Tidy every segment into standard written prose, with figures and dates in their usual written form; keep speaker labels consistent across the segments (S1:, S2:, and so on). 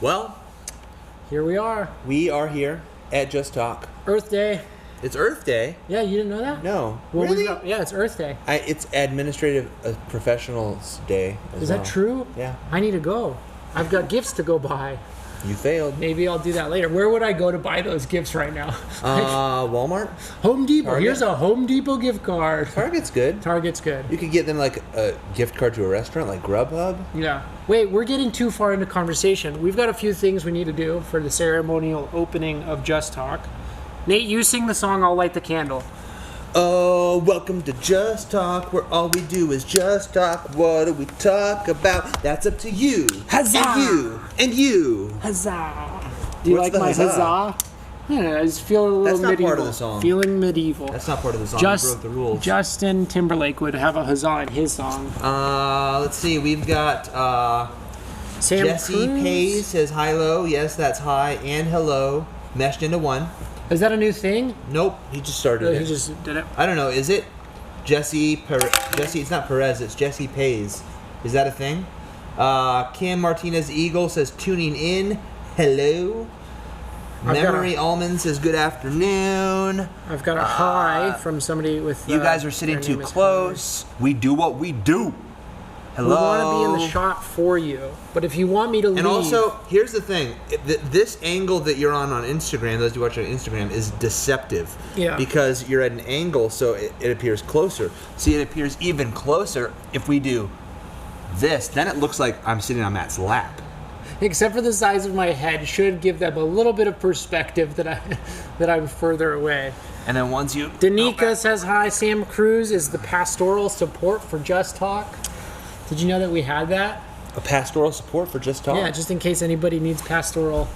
S1: Well,
S2: here we are.
S1: We are here at Just Talk.
S2: Earth Day.
S1: It's Earth Day.
S2: Yeah, you didn't know that?
S1: No.
S2: Well,
S1: really?
S2: Yeah, it's Earth Day.
S1: It's Administrative Professionals Day as
S2: Is
S1: well.
S2: that true?
S1: Yeah.
S2: I need to go. I've got gifts to go buy.
S1: You failed.
S2: Maybe I'll do that later. Where would I go to buy those gifts right now?
S1: Walmart?
S2: Home Depot.
S1: Target?
S2: Here's a Home Depot gift card.
S1: Target's good.
S2: Target's good.
S1: You could get them like a gift card to a restaurant like Grubhub.
S2: Yeah. Wait, we're getting too far into conversation. We've got a few things we need to do for the ceremonial opening of Just Talk. Nate, you sing the song, I'll light the candle.
S1: Oh, welcome to Just Talk, where all we do is just talk. What do we talk about? That's up to you.
S2: Huzzah!
S1: And you. And you.
S2: Huzzah! Do you
S1: What's
S2: like
S1: the
S2: my
S1: huzzah?
S2: I don't know, I just feel a little
S1: That's not
S2: medieval.
S1: part of the song.
S2: Feeling medieval.
S1: That's not part of the song. You broke the rules.
S2: Justin Timberlake would have a huzzah in his song.
S1: Let's see. We've got
S2: Sam
S1: Jesse
S2: Cruz?
S1: Pays says hi-lo. Yes, that's hi and hello. Meshed into one.
S2: Is that a new thing?
S1: Nope, he just started it.
S2: He just did it.
S1: I don't know. Is it Jesse? It's not Perez. It's Jesse Pays. Is that a thing? Kim Martinez Eagle says tuning in. Hello. Memory Almond says good afternoon.
S2: I've got a hi from somebody with.
S1: You guys are sitting too close. We do what we do. Hello.
S2: We want to be in the shot for you, but if you want me to leave...
S1: And also, here's the thing. This angle that you're on Instagram, those who watch on Instagram, is deceptive.
S2: Yeah.
S1: Because you're at an angle, so it appears closer. See, it appears even closer if we do this. Then it looks like I'm sitting on Matt's lap.
S2: Except for the size of my head, should give them a little bit of perspective that I'm further away.
S1: And then once you...
S2: Danica says hi. Sam Cruz is the pastoral support for Just Talk. Did you know that we had that?
S1: A pastoral support for Just Talk?
S2: Yeah, just in case anybody needs pastoral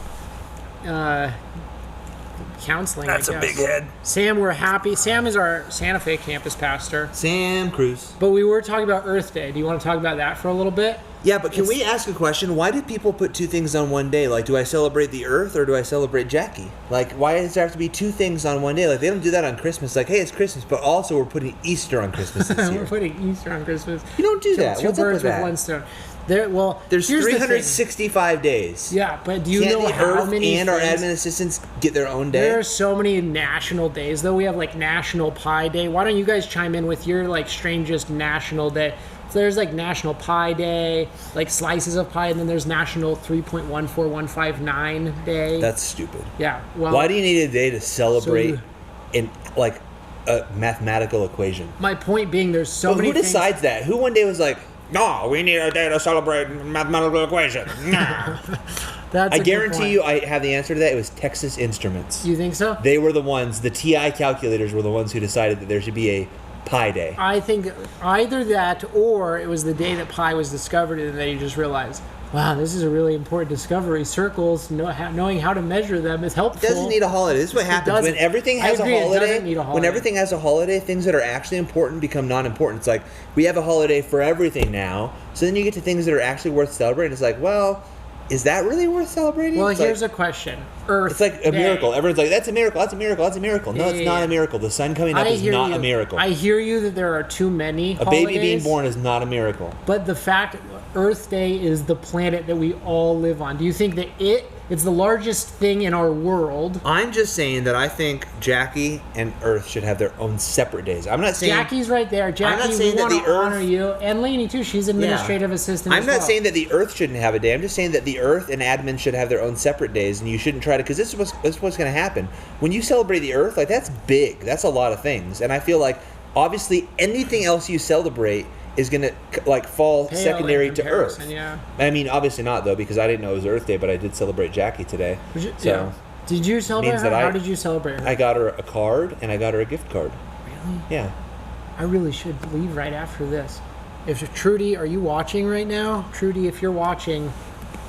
S2: counseling.
S1: That's a big head.
S2: Sam, we're happy. Sam is our Santa Fe campus pastor.
S1: Sam Cruz.
S2: But we were talking about Earth Day. Do you want to talk about that for a little bit?
S1: Yeah, but can we ask a question? Why do people put two things on one day? Like, do I celebrate the Earth or do I celebrate Jackie? Like, why does there have to be two things on one day? Like, they don't do that on Christmas. Like, hey, it's Christmas, but also we're putting Easter on Christmas this year.
S2: We're putting Easter on Christmas.
S1: You don't do that.
S2: Two
S1: What's up
S2: birds
S1: with
S2: with
S1: that?
S2: one stone.
S1: There's
S2: here's the thing.
S1: 365 days.
S2: Yeah, but do you
S1: Can't
S2: know
S1: the
S2: how
S1: Earth
S2: many
S1: and our
S2: things-
S1: admin assistants get their own day?
S2: There are so many national days, though. We have like National Pie Day. Why don't you guys chime in with your like strangest national day? So there's like National Pie Day, like slices of pie, and then there's National 3.14159 Day.
S1: That's stupid.
S2: Yeah. Well,
S1: Why do you need a day to celebrate in like a mathematical equation?
S2: My point being, there's so
S1: But
S2: many.
S1: who decides that? Who one day was like, no, we need a day to celebrate mathematical equation? Nah. I guarantee you I have the answer to that. It was Texas Instruments.
S2: You think so?
S1: They were the ones, the TI calculators were the ones who decided that there should be a Pi Day.
S2: I think either that or it was the day that pi was discovered and then you just realized, wow, this is a really important discovery. Circles, knowing how to measure them is helpful.
S1: It doesn't need a holiday. This is what happens when everything has a holiday.
S2: It doesn't need a holiday.
S1: When everything has a holiday, things that are actually important become non-important. It's like we have a holiday for everything now. So then you get to things that are actually worth celebrating. It's like, well, is that really worth celebrating?
S2: Well,
S1: it's
S2: here's
S1: like,
S2: a question. Earth
S1: It's like a
S2: Day.
S1: miracle. Everyone's like, that's a miracle. That's a miracle. That's a miracle. No, it's not a miracle. The sun coming up is not a miracle.
S2: I hear you that there are too many
S1: A
S2: holidays,
S1: baby being born is not a miracle.
S2: But the fact Earth Day is the planet that we all live on. Do you think that it's the largest thing in our world?
S1: I'm just saying that I think Jackie and Earth should have their own separate days. I'm not saying
S2: Jackie's right there. Jackie,
S1: I'm not saying
S2: we
S1: that
S2: want
S1: the
S2: to
S1: Earth
S2: honor you. And Lainey, too. She's administrative assistant
S1: I'm
S2: as
S1: not
S2: well.
S1: saying that the Earth shouldn't have a day. I'm just saying that the Earth and admin should have their own separate days, and you shouldn't try to, because this is what's going to happen. When you celebrate the Earth, like, that's big. That's a lot of things. And I feel like, obviously, anything else you celebrate is going to, like, fall
S2: Pale
S1: secondary
S2: in
S1: to Earth.
S2: comparison, yeah.
S1: I mean, obviously not, though, because I didn't know it was Earth Day, but I did celebrate Jackie today. So
S2: Did you celebrate
S1: means
S2: her?
S1: that
S2: How did you celebrate her?
S1: I got her a card, and I got her a gift card.
S2: Really?
S1: Yeah.
S2: I really should leave right after this. If Trudy, are you watching right now? Trudy, if you're watching,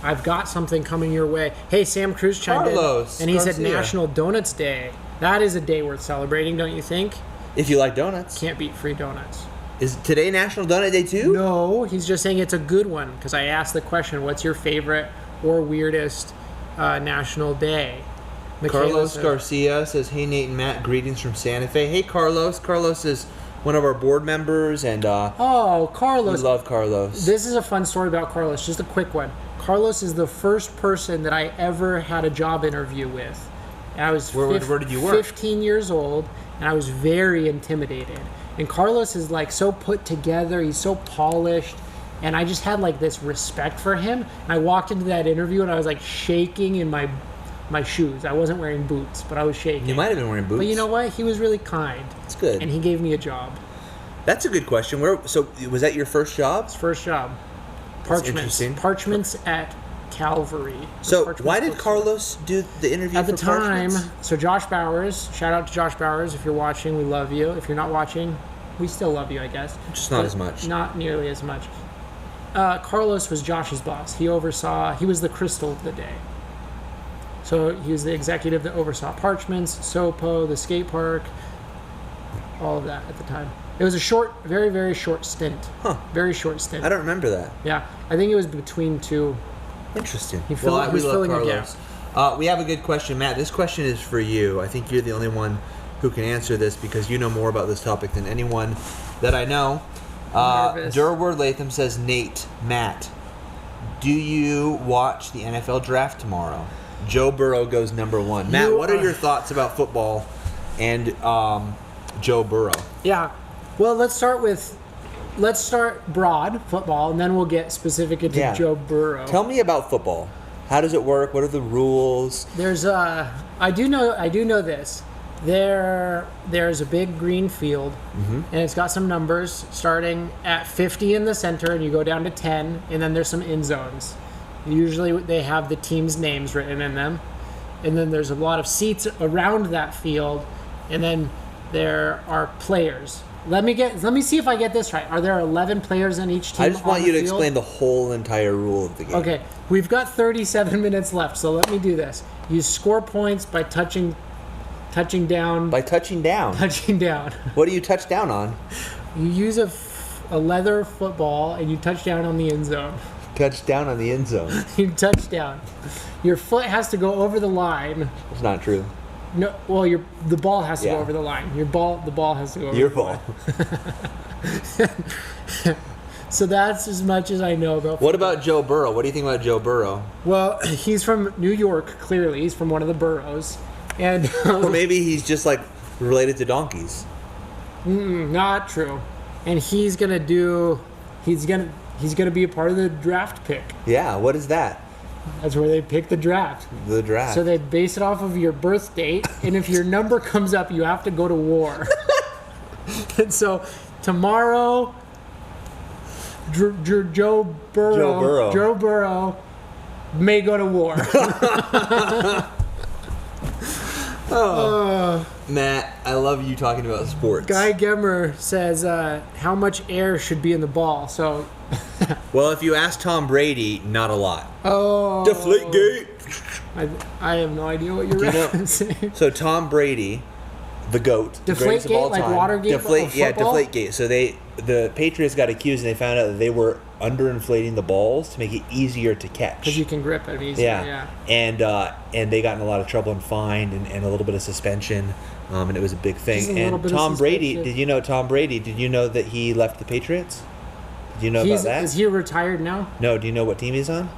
S2: I've got something coming your way. Hey, Sam Cruz chimed
S1: Carlos
S2: in, and he said
S1: Garcia.
S2: National Donuts Day. That is a day worth celebrating, don't you think?
S1: If you like donuts.
S2: Can't beat free donuts.
S1: Is today National Donut Day too?
S2: No, he's just saying it's a good one because I asked the question, what's your favorite or weirdest national day? Michaela
S1: Carlos
S2: said-
S1: Garcia says, hey, Nate and Matt, greetings from Santa Fe. Hey, Carlos. Carlos is one of our board members, and
S2: Oh, Carlos.
S1: we love Carlos.
S2: This is a fun story about Carlos. Just a quick one. Carlos is the first person that I ever had a job interview with. And I was
S1: Where did you work?
S2: 15 years old, and I was very intimidated. And Carlos is like so put together. He's so polished. And I just had like this respect for him. And I walked into that interview and I was like shaking in my shoes. I wasn't wearing boots, but I was shaking.
S1: You might have been wearing boots.
S2: But you know what? He was really kind.
S1: That's good.
S2: And he gave me a job.
S1: That's a good question. So was that your first job?
S2: His first job.
S1: Interesting.
S2: Parchments at Calvary.
S1: So why did Carlos do the interview
S2: at
S1: for
S2: the time?
S1: Parchments?
S2: So Josh Bowers, shout out to Josh Bowers. If you're watching, we love you. If you're not watching, we still love you, I guess.
S1: Just not as much.
S2: Not nearly as much. Carlos was Josh's boss. He was the crystal of the day. So he was the executive that oversaw Parchments, Sopo, the skate park, all of that at the time. It was a very, very short stint.
S1: Huh.
S2: Very short stint.
S1: I don't remember that.
S2: Yeah. I think it was between two.
S1: Interesting.
S2: He was filling a gap.
S1: We have a good question, Matt. This question is for you. I think you're the only one who can answer this because you know more about this topic than anyone that I know. Durward Latham says, Nate, Matt, do you watch the NFL draft tomorrow? Joe Burrow goes number one. Matt, what are your thoughts about football and Joe Burrow?
S2: Yeah. Well, let's start broad football, and then we'll get specific into Joe Burrow.
S1: Tell me about football. How does it work? What are the rules?
S2: I do know this. There's a big green field, and it's got some numbers starting at 50 in the center, and you go down to 10, and then there's some end zones. Usually they have the team's names written in them, and then there's a lot of seats around that field, and then there are players. Let me see if I get this right. Are there 11 players on each team?
S1: I just want you to explain the whole entire rule of the game.
S2: Okay, we've got 37 minutes left, so let me do this. You score points by touching down.
S1: By touching down?
S2: Touching down.
S1: What do you touch down on?
S2: You use a leather football, and you touch down on the end zone.
S1: Touch down on the end zone.
S2: You touch down. Your foot has to go over the line.
S1: It's not true.
S2: No, well, the ball has to go over the line. The ball has to go over
S1: Your
S2: the
S1: ball.
S2: line. So that's as much as I know about football.
S1: What about Joe Burrow? What do you think about Joe Burrow?
S2: Well, he's from New York, clearly. He's from one of the boroughs. And
S1: or maybe he's just like related to donkeys.
S2: Not true. And he's gonna be a part of the draft pick.
S1: Yeah, what is that?
S2: That's where they pick the draft.
S1: The draft.
S2: So they base it off of your birth date, and if your number comes up, you have to go to war. And so tomorrow, Joe Burrow may go to war.
S1: Matt, I love you talking about sports.
S2: Guy Gemmer says, how much air should be in the ball? So,
S1: well, if you ask Tom Brady, not a lot.
S2: Oh.
S1: Deflategate.
S2: I have no idea what you're referencing.
S1: So Tom Brady, the GOAT, the greatest of all time.
S2: Like Watergate?
S1: Deflategate. So the Patriots got accused, and they found out that they were underinflating the balls to make it easier to catch.
S2: Because you can grip it easier. Yeah.
S1: And they got in a lot of trouble and fined and a little bit of suspension. And it was a big thing. And Tom Brady, did you know that he left the Patriots? Did you know about that?
S2: Is he retired now?
S1: No. Do you know what team he's on?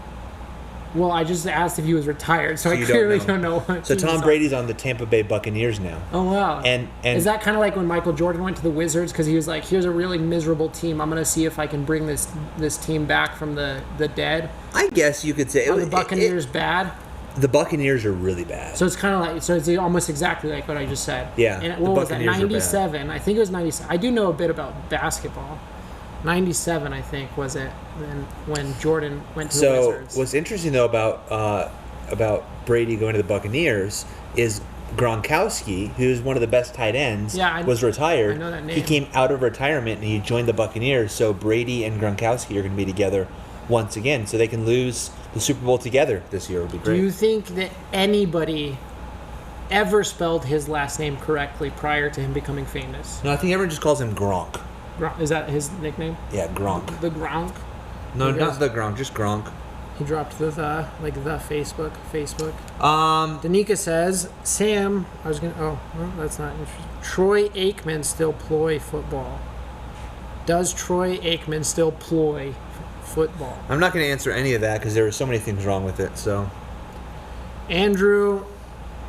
S2: Well, I just asked if he was retired, so I clearly don't know what
S1: So
S2: team
S1: Tom Brady's on the Tampa Bay Buccaneers now.
S2: Oh, wow.
S1: And
S2: is that kind of like when Michael Jordan went to the Wizards? Because he was like, here's a really miserable team. I'm going to see if I can bring this team back from the dead.
S1: I guess you could say.
S2: Are the Buccaneers bad?
S1: The Buccaneers are really bad.
S2: So it's kind of like, so it's almost exactly like what I just said.
S1: Yeah.
S2: And what was that, 97? I think it was 97. I do know a bit about basketball. 97, I think, was it when Jordan went to the Wizards.
S1: So what's interesting though about Brady going to the Buccaneers is Gronkowski, who's one of the best tight ends, was retired.
S2: I know that name.
S1: He came out of retirement and he joined the Buccaneers. So Brady and Gronkowski are going to be together once again, so they can lose the Super Bowl together this year. It would be great.
S2: Do you think that anybody ever spelled his last name correctly prior to him becoming famous?
S1: No, I think everyone just calls him Gronk.
S2: Is that his nickname?
S1: Yeah, Gronk.
S2: The Gronk?
S1: No, not the Gronk, just Gronk.
S2: He dropped the Facebook. Danica says, Sam, that's not interesting. Troy Aikman still ploy football. Does Troy Aikman still ploy football.
S1: I'm not going to answer any of that because there were so many things wrong with it. So,
S2: Andrew,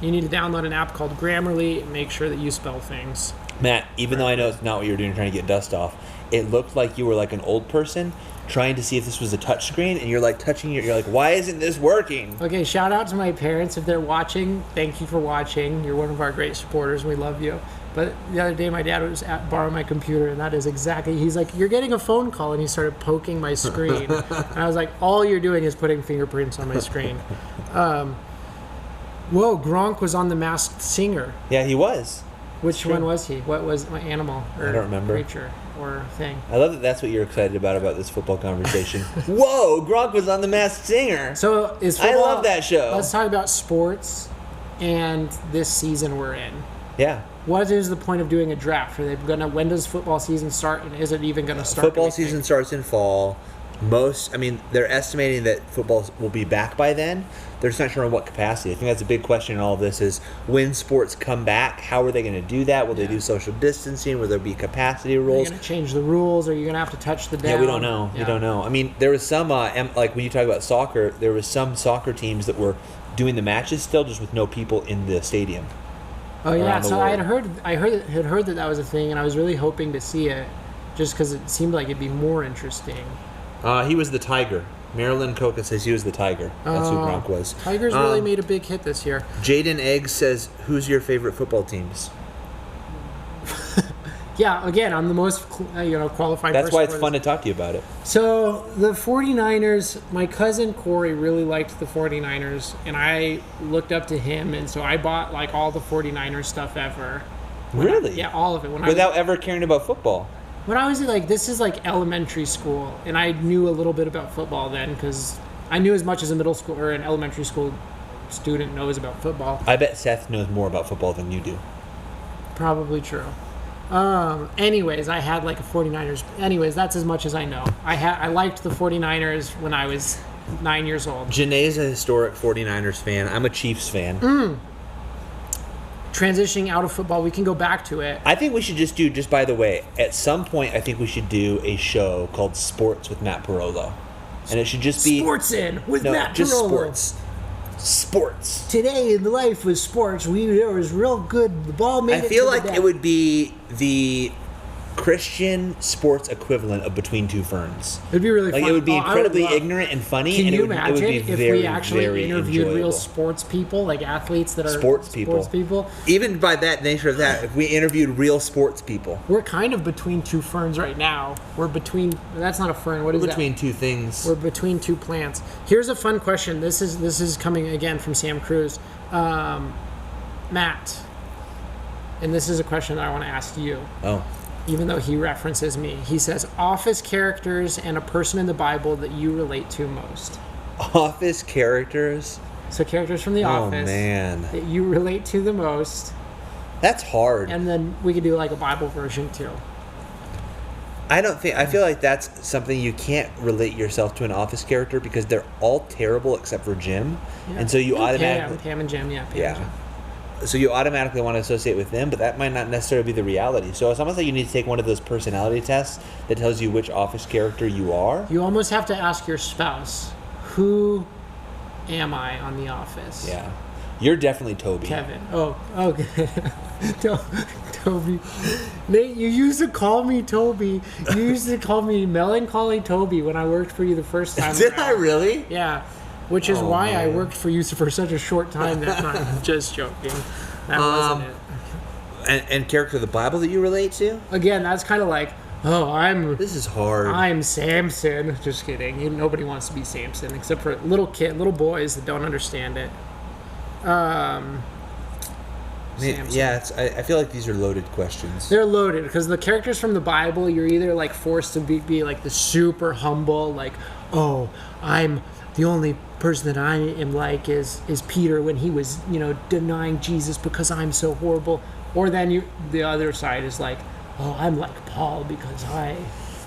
S2: you need to download an app called Grammarly and make sure that you spell things.
S1: Matt, even though I know it's not what you were doing trying to get dust off, it looked like you were like an old person trying to see if this was a touch screen, and you're like touching it. You're like, why isn't this working?
S2: Okay, shout out to my parents if they're watching. Thank you for watching. You're one of our great supporters, and we love you. But the other day, my dad was borrowing my computer, and that is exactly, he's like, you're getting a phone call, and he started poking my screen. And I was like, all you're doing is putting fingerprints on my screen. Whoa, Gronk was on The Masked Singer.
S1: Yeah, he was.
S2: Which one was he? What was my animal or
S1: I don't remember.
S2: creature or thing?
S1: I love that that's what you're excited about this football conversation. Whoa, Gronk was on The Masked Singer.
S2: So is
S1: I
S2: football,
S1: love that show.
S2: Let's talk about sports and this season we're in.
S1: Yeah.
S2: What is the point of doing a draft? Are they gonna? When does football season start? And is it even gonna start?
S1: Football season starts in fall. They're estimating that football will be back by then. They're just not sure in what capacity. I think that's a big question in all of this is when sports come back, how are they going to do that? Will they do social distancing? Will there be capacity rules?
S2: Are you going to change the rules? Are you going to have to touch the down?
S1: Yeah, we don't know.
S2: Yeah.
S1: We don't know. I mean, there was some, like when you talk about soccer, there was some soccer teams that were doing the matches still just with no people in the stadium.
S2: Oh yeah, so I had heard that was a thing, and I was really hoping to see it, just because it seemed like it'd be more interesting.
S1: He was the Tiger. Marilyn Coca says he was the Tiger. That's who Gronk was.
S2: Tigers really made a big hit this year.
S1: Jaden Eggs says, who's your favorite football teams?
S2: Yeah, again, I'm the most qualified
S1: That's
S2: person
S1: why it's
S2: for
S1: fun
S2: this.
S1: to talk to you about it.
S2: So, the 49ers, my cousin Corey really liked the 49ers, and I looked up to him, and so I bought like all the 49ers stuff ever.
S1: Really?
S2: Yeah, all of it.
S1: Without ever caring about football?
S2: When I was this is like elementary school, and I knew a little bit about football then because I knew as much as a middle school or an elementary school student knows about football.
S1: I bet Seth knows more about football than you do.
S2: Probably true. Anyways, I had like a 49ers. Anyways, that's as much as I know. I liked the 49ers when I was 9 years old.
S1: Janae's a historic 49ers fan. I'm a Chiefs fan.
S2: Transitioning out of football, we can go back to it.
S1: I think we should just by the way, at some point, I think we should do a show called Sports with Matt Pirolo. And it should just be...
S2: Sports in with Matt Pirolo.
S1: Just sports. Sports.
S2: Today in life with sports, there was real good. The ball made
S1: I feel like it would be the Christian sports equivalent of Between Two Ferns.
S2: It'd be really fun.
S1: It would be incredibly ignorant and funny.
S2: Can
S1: and
S2: you
S1: it would
S2: imagine
S1: be
S2: if
S1: very,
S2: we actually
S1: very
S2: interviewed
S1: enjoyable.
S2: real sports people, like athletes that are
S1: sports people? Even by that nature of that, if we interviewed real sports people.
S2: We're kind of between two ferns right now. We're between. That's not a fern. What is that?
S1: Between two things.
S2: We're between two plants. Here's a fun question. This is coming again from Sam Cruz, Matt, and this is a question that I want to ask you.
S1: Oh.
S2: Even though he references me. He says, office characters and a person in the Bible that you relate to most.
S1: Office characters?
S2: So characters from The Office.
S1: Oh, man.
S2: That you relate to the most.
S1: That's hard.
S2: And then we could do like a Bible version too.
S1: I feel like that's something you can't relate yourself to an Office character because they're all terrible except for Jim.
S2: Yeah.
S1: And so you automatically...
S2: Pam and Jim, yeah.
S1: Yeah. So you automatically want to associate with them, but that might not necessarily be the reality. So it's almost like you need to take one of those personality tests that tells you which Office character you are.
S2: You almost have to ask your spouse, who am I on The Office?
S1: Yeah. You're definitely Toby.
S2: Kevin. Oh, okay. Toby. Nate, you used to call me Toby. You used to call me Melancholy Toby when I worked for you the first time.
S1: Did I really?
S2: Yeah. Which is why I worked for you for such a short time that time. Just joking. That wasn't it.
S1: And character of the Bible that you relate to?
S2: Again, that's kind of like,
S1: This is hard.
S2: I'm Samson. Just kidding. Nobody wants to be Samson except for little boys that don't understand it. Samson.
S1: Yeah, I feel like these are loaded questions.
S2: They're loaded because the characters from the Bible, you're either like forced to be like the super humble, like, oh, I'm the only person that I am like is Peter when he was, denying Jesus because I'm so horrible. Or then the other side is like, oh, I'm like Paul because I...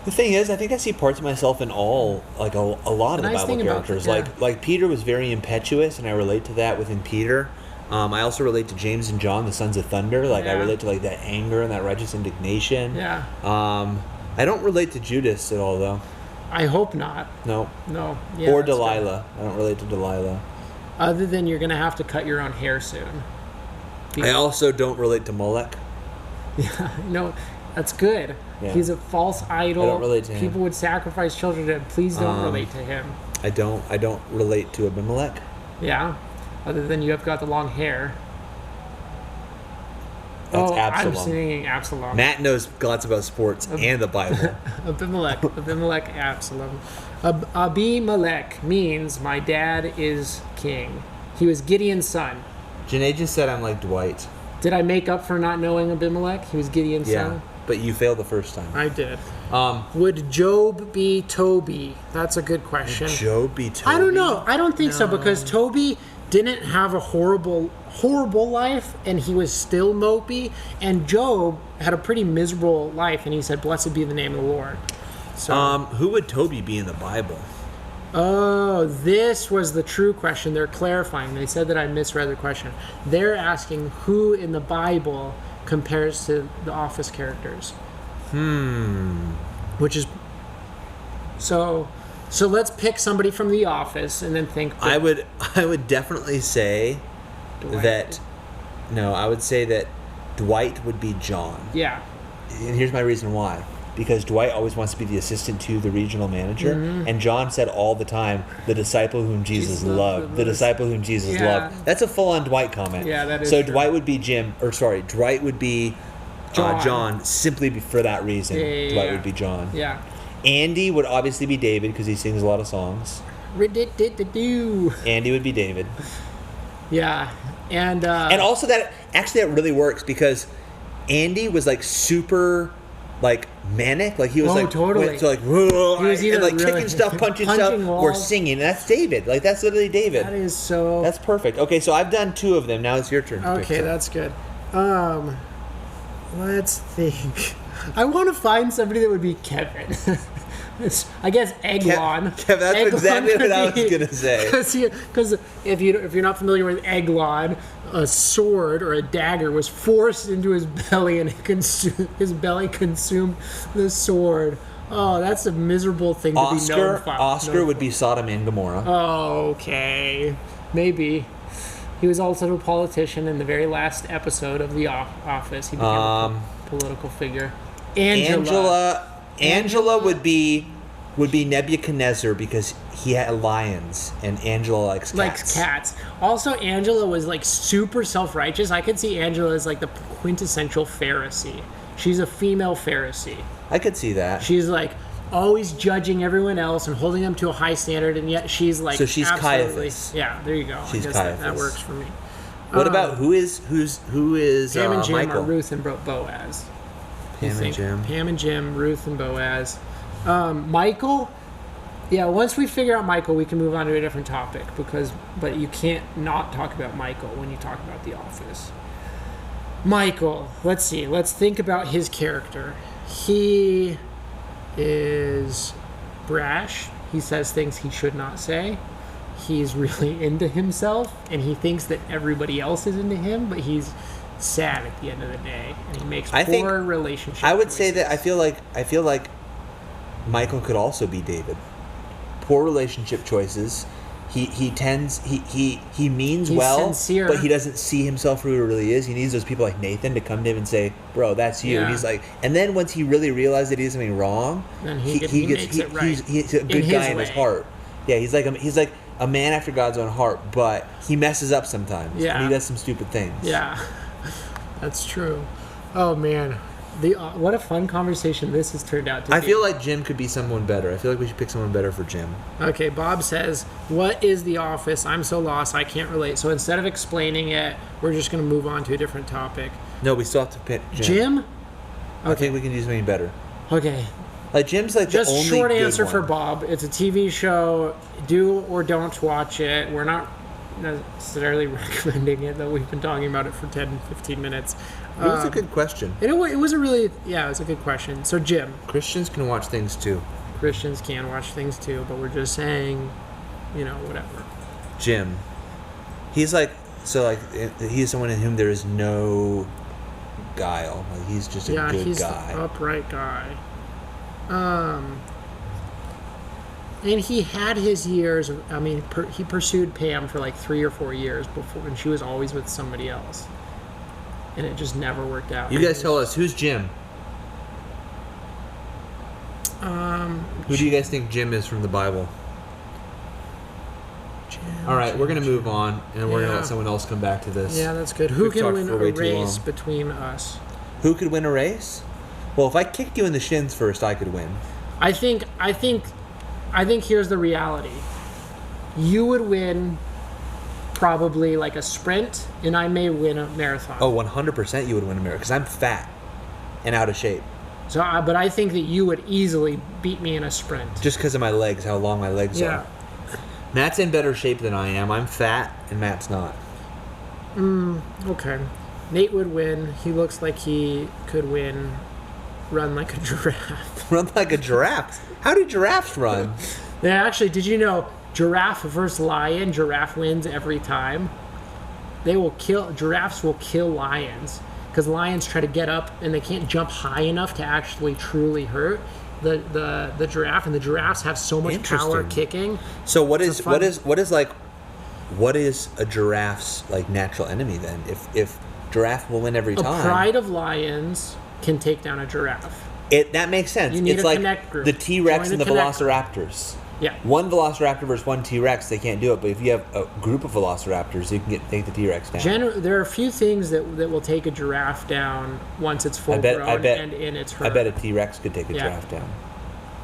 S1: The thing is, I think I see parts of myself in all, like a lot of the Bible characters. Like Peter was very impetuous, and I relate to that within Peter. I also relate to James and John, the sons of thunder. I relate to like that anger and that righteous indignation.
S2: Yeah.
S1: I don't relate to Judas at all, though.
S2: I hope not.
S1: No.
S2: No. Yeah,
S1: Or
S2: that's good.
S1: Delilah. I don't relate to Delilah.
S2: Other than you're going to have to cut your own hair soon.
S1: I also don't relate to Molech.
S2: Yeah, no, that's good.
S1: Yeah.
S2: He's a false idol.
S1: I don't relate to him.
S2: People would sacrifice children to him. Please don't relate to him.
S1: I don't relate to Abimelech.
S2: Yeah. Other than you have got the long hair.
S1: That's
S2: I'm
S1: Absalom.
S2: singing Absalom.
S1: Matt knows lots about sports and the Bible.
S2: Abimelech, Absalom. Abimelech means my dad is king. He was Gideon's son.
S1: Janae just said I'm like Dwight.
S2: Did I make up for not knowing Abimelech? He was Gideon's son?
S1: But you failed the first time.
S2: I did. Would Job be Toby? That's a good question.
S1: Would Job be Toby?
S2: I don't know. I don't think so, because Toby didn't have a horrible life, and he was still mopey, and Job had a pretty miserable life, and he said, blessed be the name of the Lord. So,
S1: who would Toby be in the Bible?
S2: Oh, this was the true question. They're clarifying. They said that I misread the question. They're asking who in the Bible compares to the Office characters. Which is... So let's pick somebody from The Office and then think...
S1: I would definitely say
S2: Dwight.
S1: that... No, I would say that Dwight would be John.
S2: Yeah.
S1: And here's my reason why. Because Dwight always wants to be the assistant to the regional manager. And John said all the time, the disciple whom Jesus loved. The disciple whom Jesus loved. That's a full-on Dwight comment.
S2: Yeah, that is
S1: So
S2: true.
S1: Dwight would be Dwight would be John simply for that reason. Dwight would be John.
S2: Yeah.
S1: Andy would obviously be David because he sings a lot of songs. Andy would be David.
S2: Yeah. And
S1: also that really works because Andy was like super like manic, like he was
S2: totally.
S1: went to like whoa,
S2: He was either
S1: and like
S2: really
S1: kicking stuff, punching
S2: punching
S1: stuff,
S2: walls.
S1: or singing. And that's David. Like that's literally David.
S2: that is so...
S1: That's perfect. Okay, so I've done 2 of them. Now it's your turn. To pick
S2: Okay,
S1: some.
S2: that's good. Let's think. I want to find somebody that would be Kevin. I guess Eglon.
S1: Kev, that's
S2: Eglon
S1: exactly
S2: could
S1: what I
S2: be-
S1: was gonna say.
S2: Because if you're not familiar with Eglon, a sword or a dagger was forced into his belly, and his belly consumed the sword. Oh, that's a miserable thing to be known for.
S1: Oscar would be Sodom and Gomorrah.
S2: Oh, okay, maybe. He was also a politician in the very last episode of The Office. He became a political figure.
S1: Angela would be Nebuchadnezzar because he had lions, and Angela likes cats.
S2: Also, Angela was like super self-righteous. I could see Angela as like the quintessential Pharisee. She's a female Pharisee.
S1: I could see that.
S2: She's like always judging everyone else and holding them to a high standard, and yet she's like...
S1: So she's
S2: absolutely,
S1: Caiaphas.
S2: Yeah, there you go.
S1: She's
S2: I guess
S1: Caiaphas.
S2: that works for me.
S1: What about who is
S2: Pam and Jim
S1: Michael?
S2: are Ruth and Boaz.
S1: Pam and Jim.
S2: Pam and Jim, Ruth and Boaz. Michael, yeah, once we figure out Michael, we can move on to a different topic, but you can't not talk about Michael when you talk about The Office. Michael, let's see. Let's think about his character. He is brash. He says things he should not say. He's really into himself, and he thinks that everybody else is into him, but he's sad at the end of the day, and he makes poor relationships.
S1: I would say that I feel like Michael could also be David. Poor relationship choices. He means
S2: He's
S1: well,
S2: sincere.
S1: but he doesn't see himself for who he really is. He needs those people like Nathan to come to him and say, "Bro, that's you."
S2: Yeah.
S1: And he's like, and then once he really realizes that he did something wrong,
S2: Then he makes it right.
S1: He's a good
S2: In
S1: guy
S2: his
S1: in his
S2: way.
S1: heart. Yeah, he's like a man after God's own heart, but he messes up sometimes.
S2: Yeah.
S1: And he does some stupid things.
S2: Yeah, that's true. Oh man, what a fun conversation this has turned out to be.
S1: I feel like Jim could be someone better. I feel like we should pick someone better for Jim.
S2: Okay, Bob says, "What is The Office? I'm so lost, I can't relate." So instead of explaining it, we're just going to move on to a different topic.
S1: No, we still have to pick Jim.
S2: Jim?
S1: I think we can do something better.
S2: Okay,
S1: Like Jim's like
S2: just
S1: the only
S2: short
S1: good
S2: answer
S1: one.
S2: for Bob. It's a TV show. Do or don't watch it. We're not necessarily recommending it, though we've been talking about it for 10, 15 minutes.
S1: It was a good question.
S2: It was a really, it was a good question. So Jim,
S1: Christians can watch things too.
S2: Christians can watch things too, but we're just saying, whatever.
S1: Jim, he's he's someone in whom there is no guile. Like he's just a good
S2: he's
S1: guy.
S2: the upright guy. And he had his years. I mean, he pursued Pam for like 3 or 4 years before, and she was always with somebody else, and it just never worked out.
S1: You guys tell us, who's Jim? Who do you guys think Jim is from the Bible? All right, we're going to move on, and we're going to let someone else come back to this.
S2: Yeah, that's good. Who can win a race between us?
S1: Who could win a race? Well, if I kicked you in the shins first, I could win.
S2: I think here's the reality. You would win probably like a sprint, and I may win a marathon.
S1: Oh, 100% you would win a marathon, because I'm fat and out of shape.
S2: So, but I think that you would easily beat me in a sprint.
S1: Just because of my legs, how long my legs are. Matt's in better shape than I am. I'm fat, and Matt's not.
S2: Okay. Nate would win. He looks like he could win. Run like a giraffe.
S1: Run like a giraffe? How do giraffes run?
S2: Actually, did you know giraffe versus lion? Giraffe wins every time. Giraffes will kill lions because lions try to get up and they can't jump high enough to actually truly hurt the giraffe, and the giraffes have so much power kicking.
S1: So what is a giraffe's like natural enemy then? If giraffe will win every time.
S2: A pride of lions can take down a giraffe.
S1: That makes sense.
S2: You need
S1: it's
S2: a
S1: like
S2: connect group.
S1: The T-Rex and the
S2: Connect
S1: Velociraptors.
S2: Yeah.
S1: One Velociraptor versus one T-Rex, they can't do it. But if you have a group of Velociraptors, you can take the T-Rex down.
S2: There are a few things that will take a giraffe down once it's full grown and in its herd.
S1: I bet a T-Rex could take a giraffe down.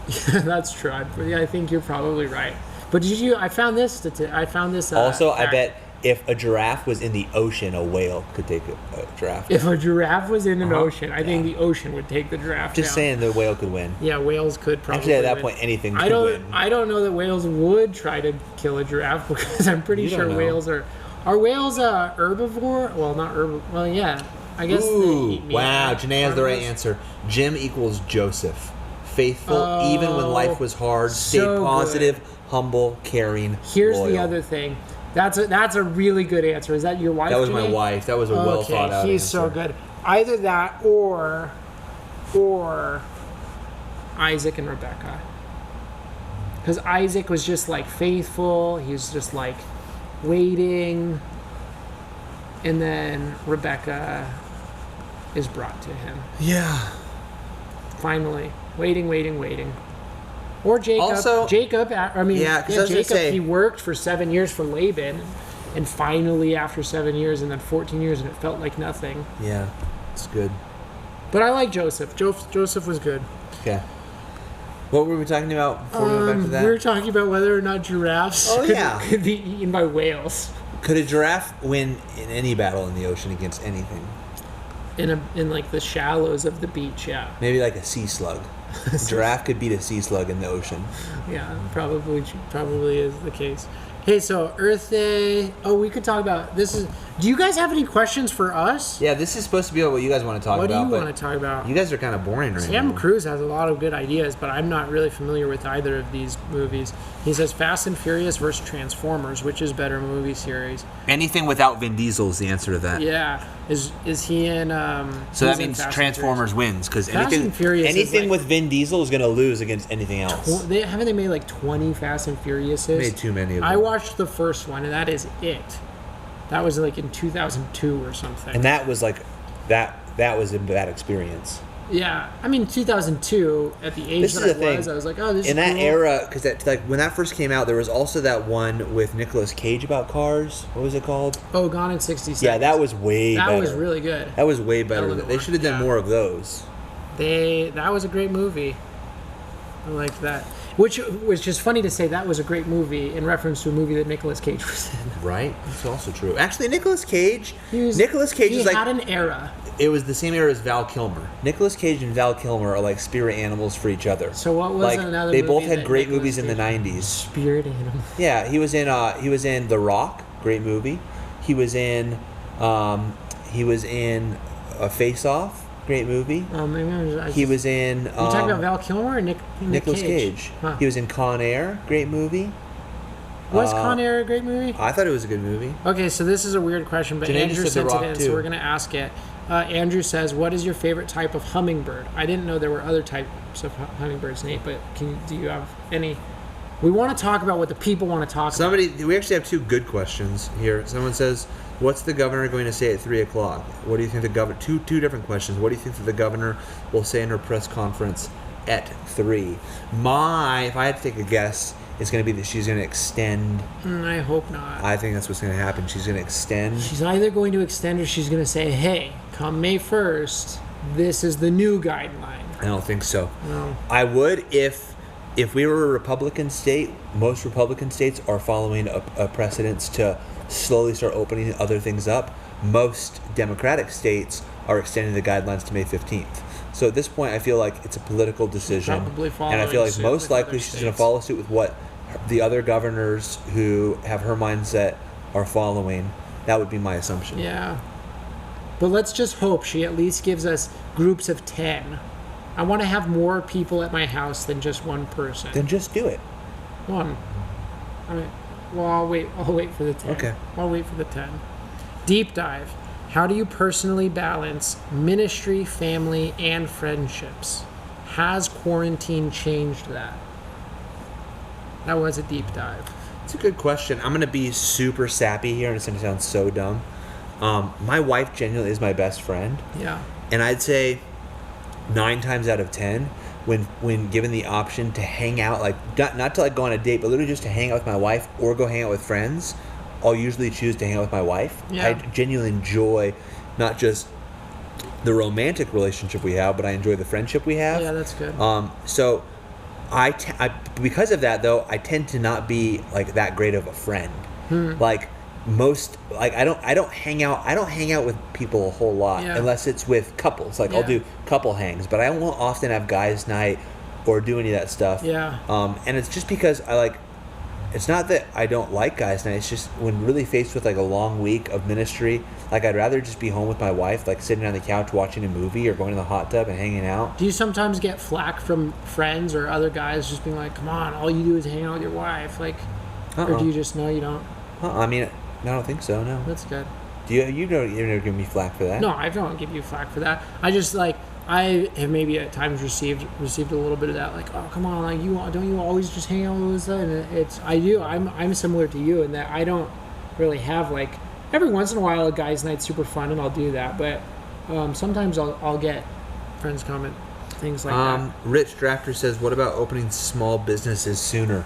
S2: Yeah, that's true. I think you're probably right. But I found this.
S1: Also, I bet if a giraffe was in the ocean, a whale could take a giraffe down.
S2: If a giraffe was in an ocean, I think the ocean would take the giraffe down.
S1: Just saying the whale could win.
S2: Yeah, whales could probably
S1: Actually, at that point, anything could win.
S2: I don't know that whales would try to kill a giraffe because I'm pretty sure whales are... Are whales herbivore? Well, not herbivore. Well, yeah. I guess they eat meat.
S1: Wow, Janae has the right answer. Jim equals Joseph. Faithful, even when life was hard. Stayed positive, humble, caring,
S2: Here's
S1: loyal.
S2: the other thing. That's a really good answer. Is that your wife?
S1: That was
S2: Janae?
S1: my wife. That was a well thought out
S2: He's
S1: answer.
S2: so good. Either that or Isaac and Rebecca. Because Isaac was just like faithful. He was just like waiting. And then Rebecca is brought to him.
S1: Yeah.
S2: Finally. Waiting. Or Jacob.
S1: Also,
S2: Jacob,
S1: Jacob,
S2: he worked for 7 years for Laban, and finally after 7 years and then 14 years, and it felt like nothing.
S1: Yeah, it's good.
S2: But I like Joseph. Joseph was good.
S1: Okay. What were we talking about before we went back to that?
S2: We were talking about whether or not giraffes could be eaten by whales.
S1: Could a giraffe win in any battle in the ocean against anything?
S2: In like the shallows of the beach, yeah.
S1: Maybe like a sea slug. A giraffe could beat a sea slug in the ocean.
S2: Yeah, probably is the case. Hey, so Earth Day. Oh, we could talk about this. Do you guys have any questions for us?
S1: Yeah, this is supposed to be what you guys want to talk about.
S2: What do you want to talk about?
S1: You guys are kind of boring right now.
S2: Sam Cruise has a lot of good ideas, but I'm not really familiar with either of these movies. He says Fast and Furious versus Transformers, which is better movie series?
S1: Anything without Vin Diesel is the answer to that.
S2: Yeah. Is he in...
S1: so that means Transformers wins, because anything with Vin Diesel is going to lose against anything else.
S2: Haven't they made like 20 Fast and Furiouses?
S1: Made too many of them.
S2: I watched the first one, and that is it. That was like in 2002 or something.
S1: And that was like, that was a bad experience.
S2: Yeah. I mean, 2002, at the age that I was like, oh, this is
S1: in that
S2: cool.
S1: era, because when that first came out, there was also that one with Nicolas Cage about cars. What was it called?
S2: Oh, Gone in 60 Seconds.
S1: Yeah, that was way better.
S2: That was really good.
S1: That was way better. They should have done more of those.
S2: That was a great movie. I liked that. Which was just funny to say that was a great movie in reference to a movie that Nicolas Cage was in.
S1: Right? That's also true. Actually, Nicolas Cage
S2: he
S1: was
S2: had an era.
S1: It was the same era as Val Kilmer. Nicolas Cage and Val Kilmer are like spirit animals for each other.
S2: So what was another
S1: they
S2: movie
S1: both had
S2: that
S1: great
S2: Nicolas
S1: movies in the
S2: Cage
S1: 90s.
S2: Spirit animals.
S1: Yeah, he was in The Rock, great movie. He was in Face Off, great movie.
S2: Oh, maybe
S1: he was in.
S2: You talking about Val Kilmer or
S1: Nicolas Cage?
S2: Huh.
S1: He was in Con Air, great movie.
S2: Was Con Air a great movie?
S1: I thought it was a good movie.
S2: Okay, so this is a weird question, but
S1: Janae
S2: Andrew
S1: just said
S2: sent
S1: The
S2: it
S1: Rock,
S2: in,
S1: too.
S2: so we're going to ask it. Andrew says, what is your favorite type of hummingbird? I didn't know there were other types of hummingbirds, Nate, but do you have any We want to talk about what the people want to talk about.
S1: We actually have 2 good questions here. Someone says, what's the governor going to say at 3 o'clock? What do you think the governor... Two different questions. What do you think that the governor will say in her press conference at 3? If I had to take a guess, it's going to be that she's going to extend...
S2: I hope not.
S1: I think that's what's going to happen. She's going to extend...
S2: She's either going to extend or she's going to say, hey, come May 1st, this is the new guideline.
S1: I don't think so.
S2: No.
S1: I would if we were a Republican state. Most Republican states are following a precedence to slowly start opening other things up. Most Democratic states are extending the guidelines to May 15th. So at this point, I feel like it's a political decision. And I feel like most likely she's going to follow suit with what the other governors who have her mindset are following. That would be my assumption.
S2: Yeah. But let's just hope she at least gives us groups of 10. I want to have more people at my house than just one person.
S1: Then just do it.
S2: One. I'll wait for the 10.
S1: Okay.
S2: I'll wait for the 10. Deep dive. How do you personally balance ministry, family, and friendships? Has quarantine changed that? That was a deep dive.
S1: It's a good question. I'm going to be super sappy here, and it's going to sound so dumb. My wife genuinely is my best friend.
S2: Yeah.
S1: And I'd say 9 times out of 10, when given the option to hang out, like not to like go on a date, but literally just to hang out with my wife or go hang out with friends, I'll usually choose to hang out with my wife.
S2: Yeah.
S1: I genuinely enjoy not just the romantic relationship we have, but I enjoy the friendship we have.
S2: Yeah, that's good.
S1: So I because of that though, I tend to not be like that great of a friend. Like I don't hang out with people a whole lot unless it's with couples. Like I'll do couple hangs, but I won't often have guys night or do any of that stuff.
S2: Yeah.
S1: And it's just because it's not that I don't like guys night. It's just when really faced with like a long week of ministry, like I'd rather just be home with my wife, like sitting on the couch watching a movie or going to the hot tub and hanging out.
S2: Do you sometimes get flack from friends or other guys just being like, come on, all you do is hang out with your wife? Like, or do you just know you don't?
S1: I mean, I don't think so, no.
S2: That's good.
S1: Do you never give me flack for that?
S2: No, I don't give you flack for that. I just I have maybe at times received a little bit of that, like, oh come on, like don't you always just hang out with us? And I do. I'm similar to you in that I don't really have like every once in a while a guys' night's super fun and I'll do that, but sometimes I'll get friends comment things like that.
S1: Rich Drafter says, what about opening small businesses sooner?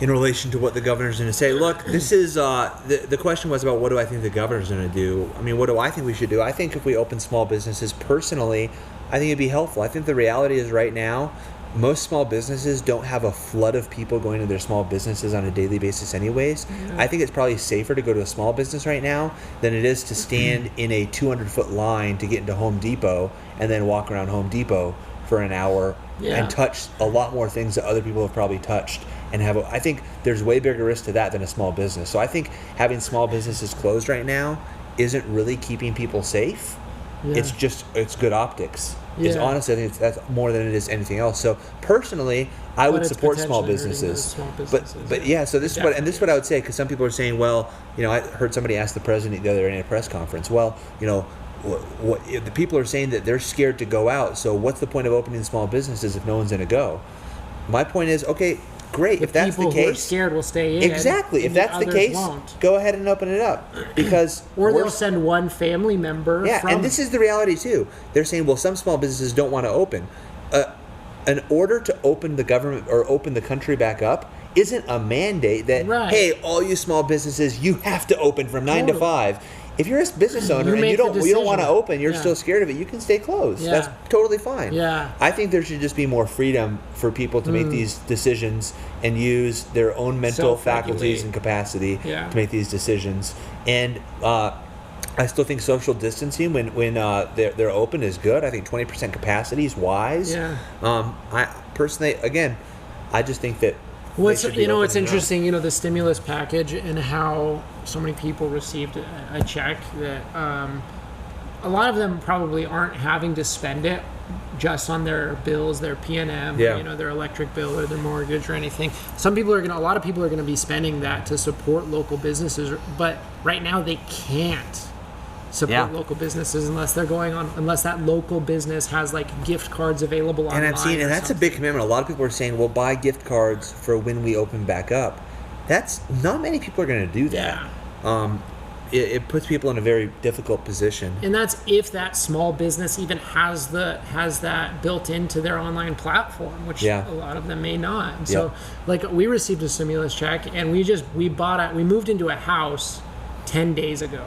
S1: In relation to what the governor's going to say. Look, this is, the question was about what do I think the governor's going to do. I mean, what do I think we should do? I think if we open small businesses, personally, I think it'd be helpful. I think the reality is right now, most small businesses don't have a flood of people going to their small businesses on a daily basis anyways. Yeah. I think it's probably safer to go to a small business right now than it is to stand in a 200-foot line to get into Home Depot and then walk around Home Depot for an hour and touch a lot more things that other people have probably touched. And I think there's way bigger risk to that than a small business. So I think having small businesses closed right now isn't really keeping people safe. Yeah. It's good optics. Yeah. It's honestly, I think that's more than it is anything else. So personally, I would support small businesses. But yeah, so this is what I would say, because some people are saying, well, I heard somebody ask the president the other day in a press conference, well, what the people are saying that they're scared to go out. So what's the point of opening small businesses if no one's going to go? My point is, okay, great. If that's the case,
S2: people who are scared will stay in.
S1: Exactly. If that's the case, go ahead and open it up. Because
S2: they'll send one family member.
S1: Yeah, and this is the reality too. They're saying, well, some small businesses don't want to open. In order to open the government or open the country back up isn't a mandate that, hey, all you small businesses, you have to open from 9 to 5. If you're a business owner and you don't want to open, you're still scared of it, you can stay closed. Yeah. That's totally fine.
S2: Yeah.
S1: I think there should just be more freedom for people to make these decisions and use their own mental faculties and capacity to make these decisions. And I still think social distancing when they're open is good. I think 20% capacity is wise. Yeah. I personally, again, I just think that.
S2: It's interesting, the stimulus package and how so many people received a check that a lot of them probably aren't having to spend it just on their bills, their P&M, their electric bill or their mortgage or anything. A lot of people are going to be spending that to support local businesses, but right now they can't. support local businesses unless that local business has like gift cards available online.
S1: And I've seen, and that's a big commitment. A lot of people are saying, "Well, buy gift cards for when we open back up." That's not many people are going to do that.
S2: Yeah.
S1: It puts people in a very difficult position.
S2: And that's if that small business even has that built into their online platform, which a lot of them may not. And so, like, we received a stimulus check, and we moved into a house 10 days ago.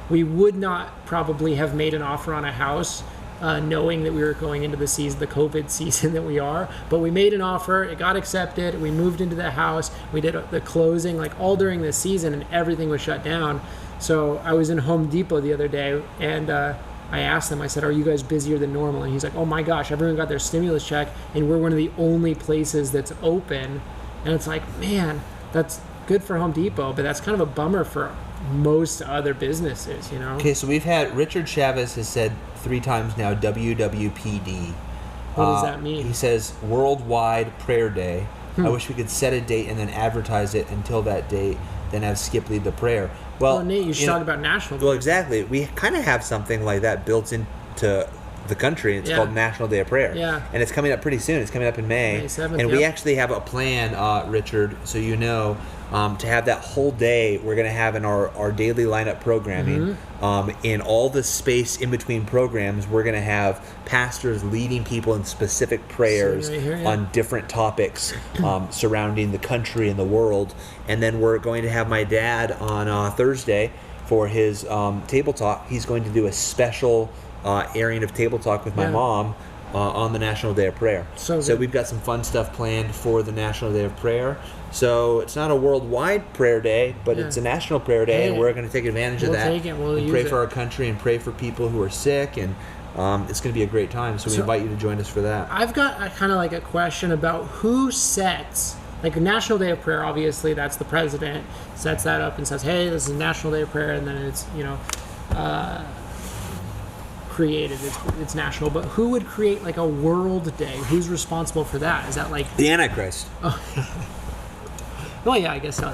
S2: We would not probably have made an offer on a house knowing that we were going into the COVID season that we are. But we made an offer, it got accepted, we moved into the house, we did the closing, like all during this season, and everything was shut down. So I was in Home Depot the other day, and I asked them, I said, "Are you guys busier than normal?" And he's like, "Oh my gosh, everyone got their stimulus check, and we're one of the only places that's open." And it's like, man, that's good for Home Depot, but that's kind of a bummer for most other businesses, you know?
S1: Okay, so we've had Richard Chavez has said 3 times now WWPD.
S2: What does that mean?
S1: He says Worldwide Prayer Day. I wish we could set a date and then advertise it until that date, then have Skip lead the prayer. Well,
S2: Nate, you should talk about National Day.
S1: Well, exactly. We kind of have something like that built into the country. It's called National Day of Prayer.
S2: Yeah.
S1: And it's coming up pretty soon. It's coming up in May.
S2: May 7th,
S1: and we actually have a plan, Richard, so you know, to have that whole day. We're going to have in our daily lineup programming, in all the space in between programs, we're going to have pastors leading people in specific prayers on different topics surrounding the country and the world. And then we're going to have my dad on Thursday for his table talk. He's going to do a special airing of Table Talk with my mom on the National Day of Prayer. So we've got some fun stuff planned for the National Day of Prayer. So it's not a worldwide prayer day, but it's a national prayer day, and we're going to take advantage of that.
S2: We'll
S1: pray for our country and pray for people who are sick, and it's going to be a great time. So we invite you to join us for that.
S2: I've got kind of like a question about who sets, like, a National Day of Prayer. Obviously, that's the president sets that up and says, "Hey, this is National Day of Prayer," and then it's created. It's national. But who would create like a world day? Who's responsible for that? Is that like
S1: the Antichrist?
S2: Well, yeah, I guess so.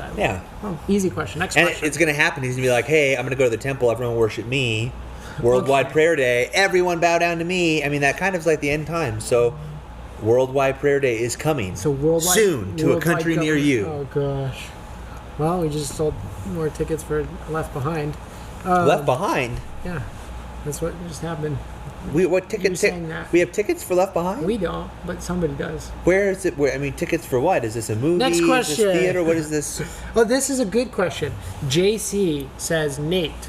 S2: Well, easy question. Next question.
S1: And it's going to happen. He's going to be like, "Hey, I'm going to go to the temple. Everyone worship me. Worldwide Prayer Day. Everyone bow down to me." I mean, that kind of is like the end times. So, Worldwide Prayer Day is coming soon to a country near you.
S2: Oh gosh. Well, we just sold more tickets for Left Behind.
S1: Left Behind?
S2: Yeah, that's what just happened.
S1: What tickets? We have tickets for Left Behind?
S2: We don't, but somebody does.
S1: Where is it? I mean, tickets for what? Is this a movie?
S2: Next question.
S1: Is this theater? What is this?
S2: Oh, this is a good question. JC says, Nate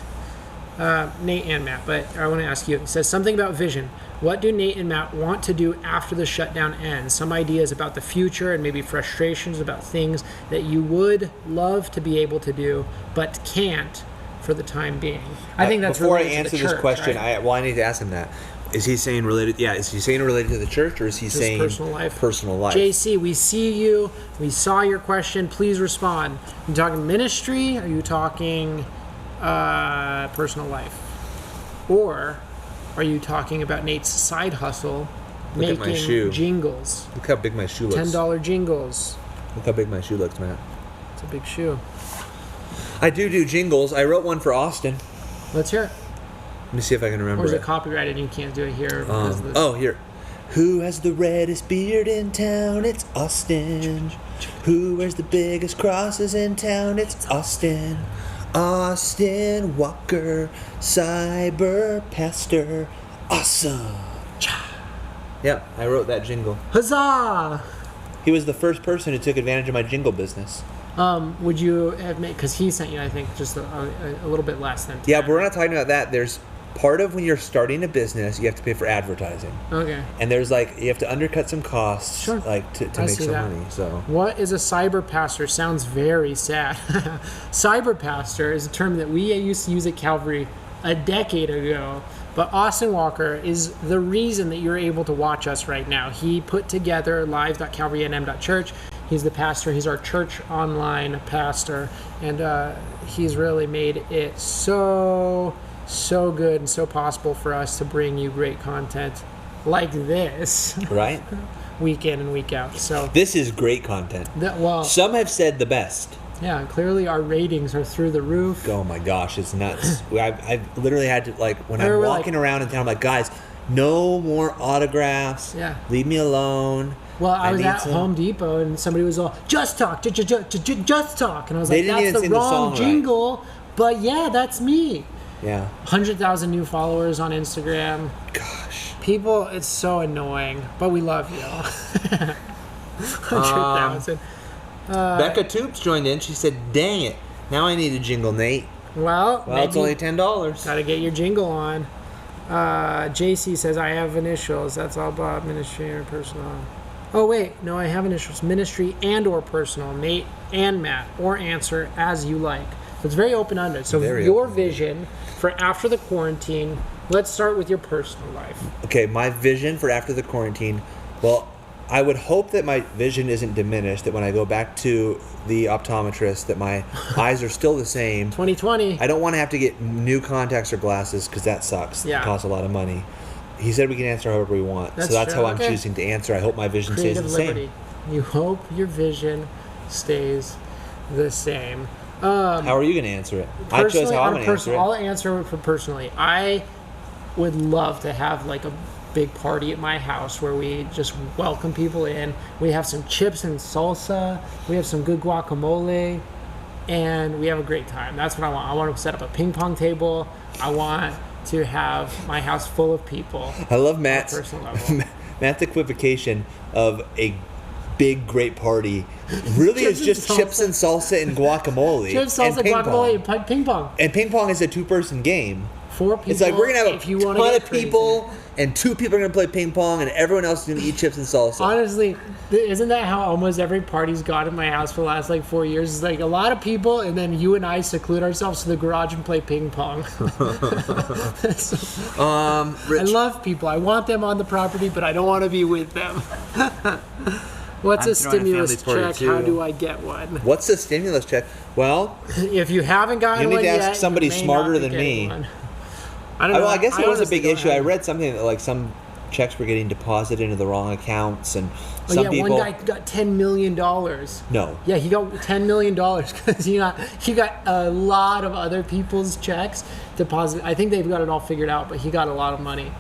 S2: and Matt, but I want to ask you. It says something about vision. What do Nate and Matt want to do after the shutdown ends? Some ideas about the future and maybe frustrations about things that you would love to be able to do but can't for the time being. I think that's
S1: before I
S2: related
S1: answer
S2: to the
S1: this
S2: church,
S1: question.
S2: right?
S1: I need to ask him that. Is he saying related? Yeah, is he saying related to the church, or is he saying
S2: personal life?
S1: Personal life.
S2: JC, we see you. We saw your question. Please respond. Are you talking ministry? Are you talking personal life? Or are you talking about Nate's side hustle,
S1: Look at my shoe.
S2: making jingles?
S1: Look how big my shoe looks.
S2: $10 jingles.
S1: Look how big my shoe looks, Matt.
S2: It's a big shoe.
S1: I do jingles. I wrote one for Austin.
S2: Let's hear it.
S1: Let me see if I can remember
S2: Or is it copyrighted and you can't do it here? Because of this?
S1: Oh, here. Who has the reddest beard in town? It's Austin. Who wears the biggest crosses in town? It's Austin. Austin Walker, cyber pastor, awesome. Yep, I wrote that jingle.
S2: Huzzah!
S1: He was the first person who took advantage of my jingle business.
S2: Would you have made, because he sent you, I think, just a little bit less than 10.
S1: Yeah, but we're not talking about that. There's part of when you're starting a business, you have to pay for advertising.
S2: Okay.
S1: And there's like, you have to undercut some costs, like to make some money. So
S2: what is a cyber pastor? Sounds very sad. Cyber pastor is a term that we used to use at Calvary a decade ago. But Austin Walker is the reason that you're able to watch us right now. He put together live.calvarynm.church. He's the pastor. He's our church online pastor. And he's really made it so good and so possible for us to bring you great content like this.
S1: Right.
S2: Week in and week out. So
S1: this is great content.
S2: Well,
S1: some have said the best.
S2: Yeah, and clearly our ratings are through the roof.
S1: Oh my gosh, it's nuts. I've literally had to, like, when
S2: We're
S1: I'm walking around in town, I'm like, guys, no more autographs.
S2: Yeah.
S1: Leave me alone.
S2: Well, I was
S1: need
S2: at
S1: some-
S2: Home Depot and somebody was all, just talk, just talk. And I was
S1: They
S2: like,
S1: didn't
S2: that's
S1: even
S2: the
S1: sing the
S2: wrong
S1: song right.
S2: jingle. But yeah, that's me.
S1: Yeah.
S2: 100,000 new followers on Instagram.
S1: Gosh.
S2: People, it's so annoying, but we love you. 100,000.
S1: Becca Toops joined in. She said, dang it. Now I need a jingle, Nate.
S2: Well,
S1: Well, it's only $10.
S2: Gotta get your jingle on. JC says, I have initials. That's all Bob, ministry or personal. Oh, wait. No, I have initials. Ministry and or personal. Nate and Matt. Or answer as you like. So it's very open-ended. So
S1: Very
S2: your
S1: open-ended.
S2: vision for after the quarantine, let's start with your personal life.
S1: Okay, my vision for after the quarantine, well, I would hope that my vision isn't diminished, that when I go back to the optometrist, that my eyes are still the same.
S2: 2020.
S1: I don't want to have to get new contacts or glasses because that sucks.
S2: Yeah.
S1: It costs a lot of money. He said we can answer however we want.
S2: That's
S1: so that's
S2: true.
S1: how I'm
S2: Okay.
S1: choosing to answer. I hope my vision stays
S2: Creative
S1: the same.
S2: liberty. You hope your vision stays the same.
S1: How are you going to answer it? I chose how I'm going to answer it.
S2: I'll answer it for personally. I would love to have like a big party at my house where we just welcome people in. We have some chips and salsa. We have some good guacamole. And we have a great time. That's what I want. I want to set up a ping pong table. I want to have my house full of people.
S1: I love
S2: On a
S1: Matt's
S2: personal level.
S1: Matt's equivocation of a big great party really is
S2: Chips and
S1: just chips and salsa and guacamole.
S2: Chips,
S1: and
S2: salsa,
S1: ping
S2: guacamole,
S1: pong.
S2: and ping pong.
S1: And ping pong is a 2-person game.
S2: 4 people.
S1: It's like we're gonna have
S2: if
S1: a
S2: you wanna
S1: ton
S2: get
S1: of
S2: crazy.
S1: people, and 2 people are gonna play ping pong, and everyone else is gonna eat chips and salsa.
S2: Honestly, isn't that how almost every party's gone in my house for the last like 4 years? It's like a lot of people, and then you and I seclude ourselves to the garage and play ping pong. I
S1: Rich,
S2: love people. I want them on the property, but I don't want to be with them. What's
S1: I'm
S2: a
S1: throwing a
S2: stimulus
S1: family party,
S2: check?
S1: too.
S2: How do I get one?
S1: what's the stimulus check? Well,
S2: If you haven't gotten
S1: You need
S2: one
S1: to ask
S2: yet,
S1: somebody
S2: you may
S1: smarter
S2: not be
S1: than
S2: getting
S1: me.
S2: one. I don't know.
S1: well, I guess it was a
S2: honestly
S1: big
S2: don't
S1: issue. I
S2: have-
S1: read something that like some checks were getting deposited into the wrong accounts, and
S2: Oh,
S1: some
S2: yeah,
S1: people.
S2: one guy got $10 million.
S1: No.
S2: Yeah, he got $10 million because he got a lot of other people's checks deposited. I think they've got it all figured out, but he got a lot of money.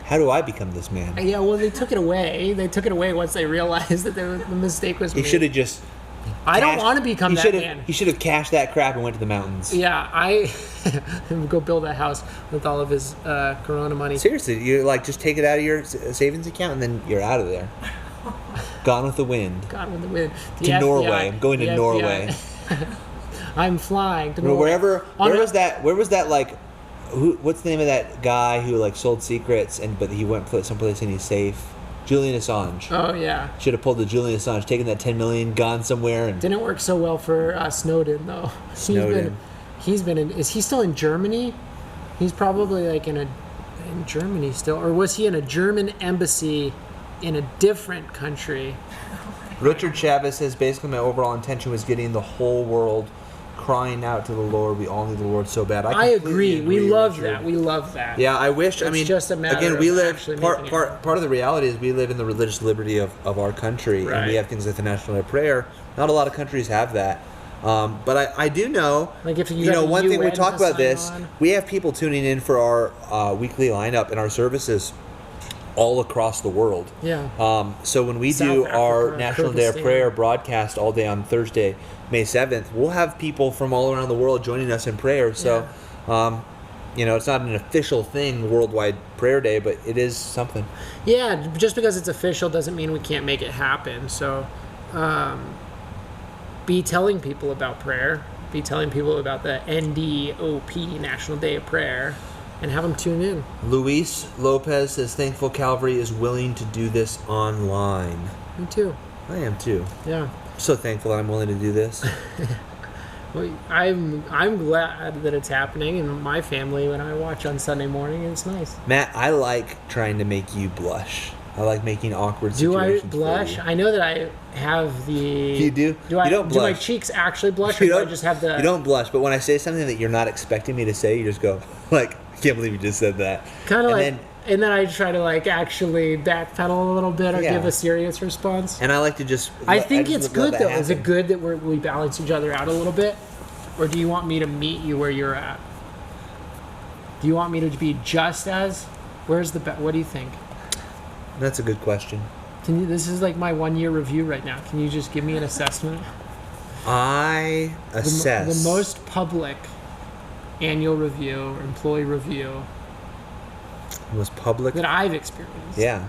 S1: How do I become this man?
S2: Yeah, well, they took it away. They took it away once they realized that the mistake was
S1: He
S2: made.
S1: should have just.
S2: I don't
S1: cashed-
S2: want to become
S1: he
S2: that
S1: should've-
S2: man.
S1: He should have cashed that crap and went to the mountains.
S2: Yeah, I go build a house with all of his Corona money.
S1: Seriously, you like just take it out of your savings account and then you're out of there. Gone with the wind.
S2: God, with the wind. The
S1: To
S2: FBI,
S1: Norway. I'm going to
S2: the FBI.
S1: Norway.
S2: I'm flying to Norway.
S1: Wherever.
S2: On
S1: Where
S2: a-
S1: was that? Where was that? Like, what's the name of that guy who like sold secrets but he went someplace and he's safe? Julian Assange.
S2: Oh yeah,
S1: Should have pulled the Julian Assange, taken that 10 million, gone somewhere, and
S2: didn't work so well for Snowden though.
S1: Snowden.
S2: He's been in. Is he still in Germany? He's probably like in Germany still, or was he in a German embassy in a different country?
S1: Richard Chavez says basically my overall intention was getting the whole world crying out to the Lord. We all need the Lord so bad.
S2: I
S1: completely
S2: agree. We love
S1: Richard.
S2: that. We love that.
S1: Yeah, I wish. I
S2: It's
S1: mean,
S2: just a matter
S1: again, we
S2: of
S1: live.
S2: actually
S1: Part
S2: making it
S1: of the reality is we live in the religious liberty of our country, and
S2: Right.
S1: we have things like the National Day of Prayer. Not a lot of countries have that. But I do know.
S2: Like if you
S1: you
S2: got
S1: know,
S2: the
S1: one thing we
S2: UN
S1: talk
S2: to
S1: about
S2: sign
S1: this.
S2: on.
S1: We have people tuning in for our weekly lineup and our services all across the world.
S2: Yeah.
S1: So when we
S2: South
S1: do our
S2: Africa,
S1: National Day of
S2: Kyrgyzstan.
S1: Prayer broadcast all day on Thursday, May 7th, we'll have people from all around the world joining us in prayer. So, you know, it's not an official thing, Worldwide Prayer Day, but it is something.
S2: Yeah, just because it's official doesn't mean we can't make it happen. So, be telling people about prayer. Be telling people about the NDOP, National Day of Prayer, and have them tune in.
S1: Luis Lopez says, thankful Calvary is willing to do this online.
S2: Me too.
S1: I am too.
S2: Yeah.
S1: I'm so thankful that I'm willing to do this.
S2: Well, I'm glad that it's happening in my family when I watch on Sunday morning. It's nice.
S1: Matt, I like trying to make you blush. I like making awkward
S2: Do I
S1: situations.
S2: blush?
S1: For you.
S2: I know that I have the.
S1: You do?
S2: Do I?
S1: You don't
S2: Do my
S1: blush.
S2: cheeks actually blush, or do I just have the?
S1: You don't blush, but when I say something that you're not expecting me to say, you just go like, I can't believe you just said that.
S2: Kinda
S1: and
S2: like-
S1: then
S2: and then I try to like actually backpedal a little bit or
S1: Yeah.
S2: give a serious response.
S1: And I like to just.
S2: I think
S1: just
S2: it's
S1: let
S2: good
S1: that
S2: though. Is it
S1: happen.
S2: good that we balance each other out a little bit, or do you want me to meet you where you're at? Do you want me to be just as? Where's the? What do you think?
S1: That's a good question.
S2: Can you? This is like my 1 year review right now. Can you just give me an assessment?
S1: I assess
S2: The most public annual review or employee review
S1: was public.
S2: that I've experienced.
S1: Yeah.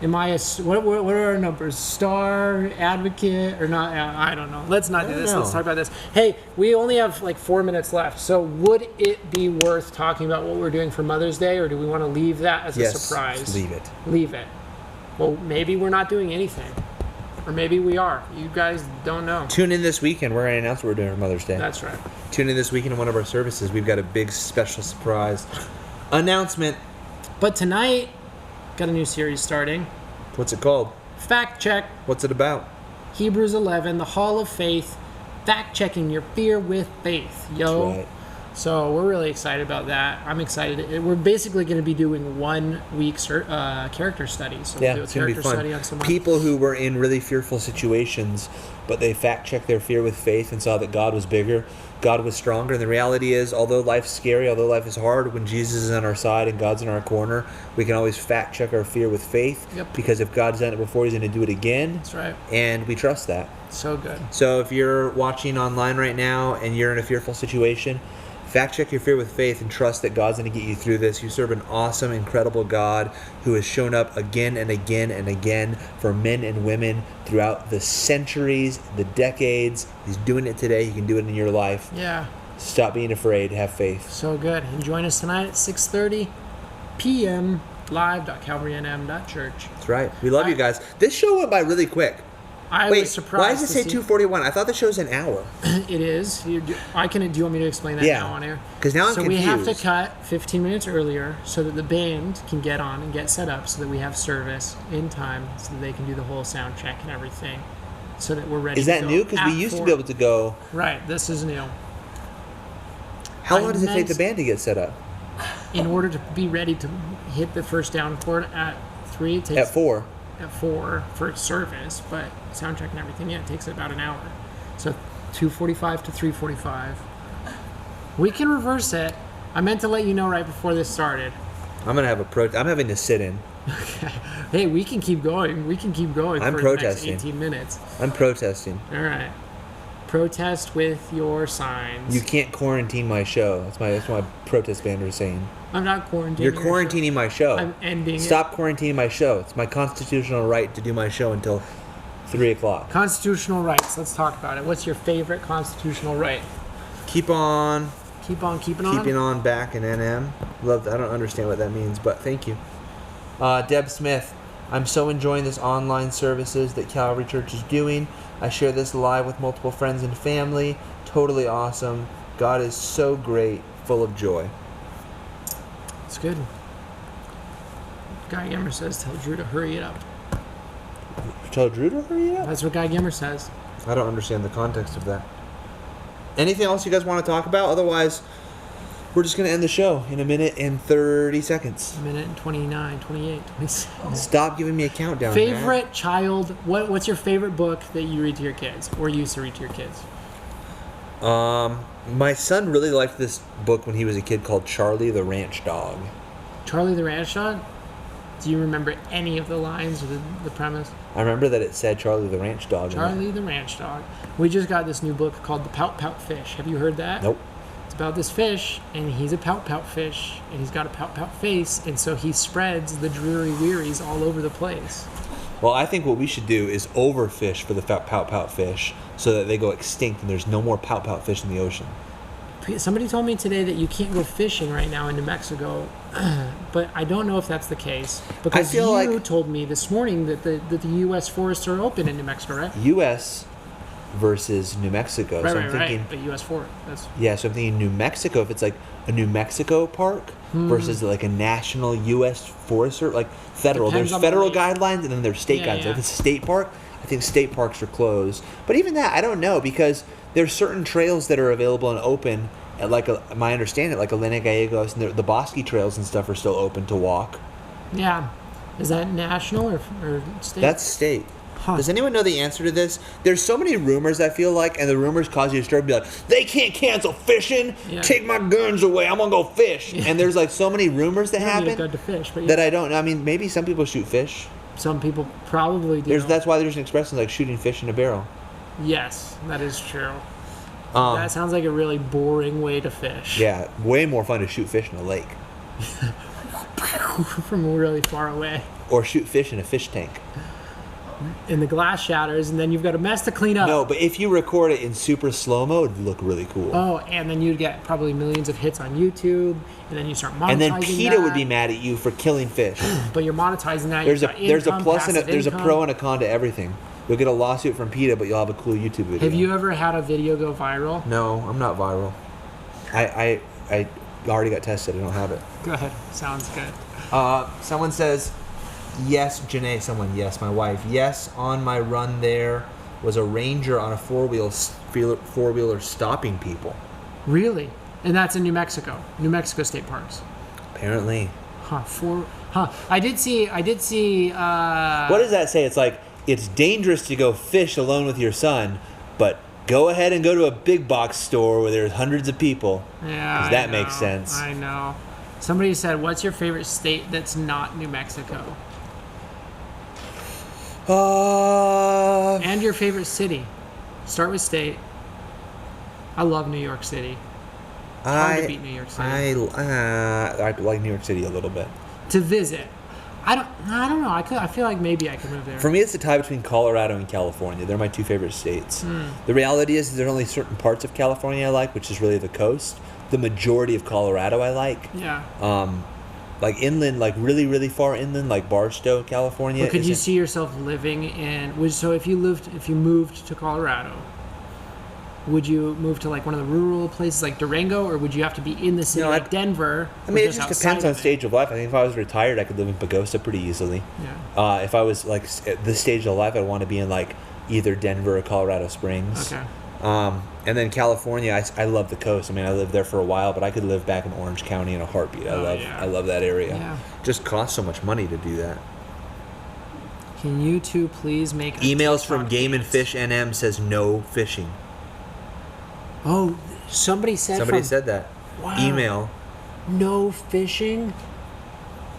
S2: Am I what are our numbers? Star, advocate, or not? I don't know. Let's not do this.
S1: know.
S2: Let's talk about this. Hey, we only have like 4 minutes left. So would it be worth talking about what we're doing for Mother's Day, or do we want to leave that as a surprise?
S1: Leave it.
S2: Leave it. Well, maybe we're not doing anything. Or maybe we are. You guys don't know.
S1: Tune in this weekend. We're going to announce what we're doing for Mother's Day.
S2: That's right.
S1: Tune in this weekend in one of our services. We've got a big special surprise announcement.
S2: But tonight, got a new series starting.
S1: What's it called?
S2: Fact Check.
S1: What's it about?
S2: Hebrews 11, the Hall of Faith. Fact checking your fear with faith. Yo.
S1: That's right.
S2: So we're really excited about that. I'm excited. We're basically going to be doing 1 week character studies. So
S1: Yeah,
S2: we'll do a
S1: it's going to be
S2: character
S1: fun.
S2: study on someone.
S1: People who were in really fearful situations, but they fact-checked their fear with faith and saw that God was bigger, God was stronger. And the reality is, although life's scary, although life is hard, when Jesus is on our side and God's in our corner, we can always fact-check our fear with faith.
S2: Yep.
S1: Because if God's done it before, he's going to do it again.
S2: That's right.
S1: And we trust that.
S2: So good.
S1: So if you're watching online right now and you're in a fearful situation, fact check your fear with faith and trust that God's going to get you through this. You serve an awesome, incredible God who has shown up again and again and again for men and women throughout the centuries, the decades. He's doing it today. He can do it in your life.
S2: Yeah.
S1: Stop being afraid. Have faith.
S2: So good. And join us tonight at 6:30 p.m. live.calvarynm.church.
S1: That's right. We love you guys. This show went by really quick.
S2: I
S1: Wait,
S2: was surprised.
S1: why does it say 2:41? I thought the show's an hour.
S2: It is. Do you want me to explain that
S1: Yeah.
S2: now on air?
S1: 'Cause now I'm
S2: So we have to
S1: confused.
S2: cut 15 minutes earlier so that the band can get on and get set up so that we have service in time so that they can do the whole sound check and everything so that we're ready
S1: Is
S2: to
S1: that
S2: go
S1: new? Because we
S2: at
S1: used to
S2: 4.
S1: be able to go.
S2: Right. This is new.
S1: How
S2: I
S1: long does it take
S2: meant-
S1: the band to get set up?
S2: In order to be ready to hit the first down chord at 3, it takes
S1: At 4.
S2: at 4 for service, but sound check and everything, yeah, it takes about an hour. So 2:45 to 3:45. We can reverse it. I meant to let you know right before this started.
S1: I'm gonna have I'm having to sit in.
S2: Hey, we can keep going. We can keep going
S1: I'm
S2: for
S1: protesting.
S2: the next 18 minutes.
S1: I'm protesting.
S2: All right. Protest with your signs.
S1: You can't quarantine my show. That's my protest banner is saying.
S2: I'm not quarantining.
S1: You're
S2: your
S1: quarantining my show.
S2: show. I'm ending
S1: Stop quarantining my show. It's my constitutional right to do my show until 3 o'clock.
S2: Constitutional rights. Let's talk about it. What's your favorite constitutional right?
S1: Keep on
S2: Keep on keeping on.
S1: keeping on back in NM. Love. I don't understand what that means, but thank you. Deb Smith. I'm so enjoying this online services that Calvary Church is doing. I share this live with multiple friends and family. Totally awesome. God is so great, full of joy.
S2: It's good. Guy Gemmer says, tell Drew to hurry it up.
S1: Tell Drew to hurry up?
S2: That's what Guy Gemmer says.
S1: I don't understand the context of that. Anything else you guys want to talk about? Otherwise, we're just going to end the show in 1 minute and 30 seconds.
S2: 1 minute and 29, 28, 27.
S1: Stop giving me a countdown.
S2: Favorite child, what's your favorite book that you read to your kids or used to read to your kids?
S1: My son really liked this book when he was a kid called Charlie the Ranch Dog.
S2: Charlie the Ranch Dog? Do you remember any of the lines or the premise?
S1: I remember that it said Charlie the Ranch Dog. in it.
S2: Charlie the Ranch Dog. We just got this new book called The Pout Pout Fish. Have you heard that?
S1: Nope.
S2: It's about this fish, and he's a pout pout fish, and he's got a pout pout face, and so he spreads the dreary wearies all over the place.
S1: Well, I think what we should do is overfish for the pout pout fish so that they go extinct and there's no more pout pout fish in the ocean.
S2: Somebody told me today that you can't go fishing right now in New Mexico, but I don't know if that's the case. Because
S1: feel
S2: you
S1: like-
S2: told me this morning that the U.S. forests are open in New Mexico, right?
S1: U.S. versus New Mexico.
S2: Right,
S1: so
S2: right,
S1: I'm thinking,
S2: right. But U.S. forest. That's
S1: yeah, so I'm thinking New Mexico, if it's like a New Mexico park versus like a national U.S. forest, or like federal.
S2: Depends
S1: There's
S2: on the
S1: federal
S2: lake.
S1: guidelines and then there's state
S2: Yeah,
S1: guidelines.
S2: yeah.
S1: If it's a state park, I think state parks are closed. But even that, I don't know, because there's certain trails that are available and open And my understanding, like Elena Gallegos and the Bosque trails and stuff are still open to walk.
S2: Yeah. Is that national or state?
S1: That's state.
S2: Huh.
S1: Does anyone know the answer to this? There's so many rumors, I feel like, and the rumors cause you to start to be like, they can't cancel fishing.
S2: Yeah.
S1: Take my guns away. I'm going to go fish.
S2: Yeah.
S1: And there's like so many rumors that happen
S2: You got to fish, but
S1: that I don't know. I mean, maybe some people shoot fish.
S2: some people probably do.
S1: That's why there's an expression like shooting fish in a barrel.
S2: Yes, that is true.
S1: Um,
S2: That sounds like a really boring way to fish.
S1: Yeah, way more fun to shoot fish in a lake.
S2: From really far away.
S1: Or shoot fish in a fish tank.
S2: And the glass shatters, and then you've got a mess to clean up.
S1: No, but if you record it in super slow-mo, it'd look really cool.
S2: Oh, and then you'd get probably millions of hits on YouTube, and then you start monetizing
S1: And then PETA would be
S2: that.
S1: mad at you for killing fish.
S2: But you're monetizing that.
S1: There's
S2: you've
S1: a
S2: got
S1: there's a
S2: income,
S1: plus and
S2: passive
S1: there's a
S2: income.
S1: pro and a con to everything. You'll get a lawsuit from PETA, but you'll have a cool YouTube video.
S2: Have you ever had a video go viral?
S1: No, I'm not viral. I already got tested. I don't have it.
S2: Good. Sounds good.
S1: Someone says, yes, Janae. Someone, yes, my wife. Yes, on my run there was a ranger on a four-wheeler stopping people.
S2: Really? And that's in New Mexico State Parks.
S1: Apparently.
S2: I did see.
S1: What does that say? It's like, it's dangerous to go fish alone with your son, but go ahead and go to a big box store where there's hundreds of people.
S2: Yeah,
S1: Because that makes sense.
S2: I know. Somebody said, "What's your favorite state that's not New Mexico?" And your favorite city. Start with state. I love New York City. Hard to beat New York City.
S1: I like New York City a little bit.
S2: To visit. I don't know. I feel like maybe I could move there.
S1: For me, it's a tie between Colorado and California. They're my two favorite states. The reality is there's only certain parts of California I like, which is really the coast. The majority of Colorado I like.
S2: Yeah.
S1: Like inland, like really, really far inland, like Barstow, California.
S2: But could you see yourself living in? So if you moved to Colorado, would you move to like one of the rural places like Durango, or would you have to be in the city like Denver?
S1: I mean, it just depends on stage of life. I think if I was retired, I could live in Pagosa pretty easily.
S2: Yeah.
S1: If I was like at this stage of life, I'd want to be in like either Denver or Colorado Springs.
S2: Okay.
S1: And then California, I love the coast. I mean, I lived there for a while, but I could live back in Orange County in a heartbeat. I love that area.
S2: Yeah.
S1: Just costs so much money to do that.
S2: Can you two please make
S1: Emails from Game and Fish NM says no fishing.
S2: Oh, somebody said
S1: that.
S2: Wow.
S1: Email.
S2: No fishing?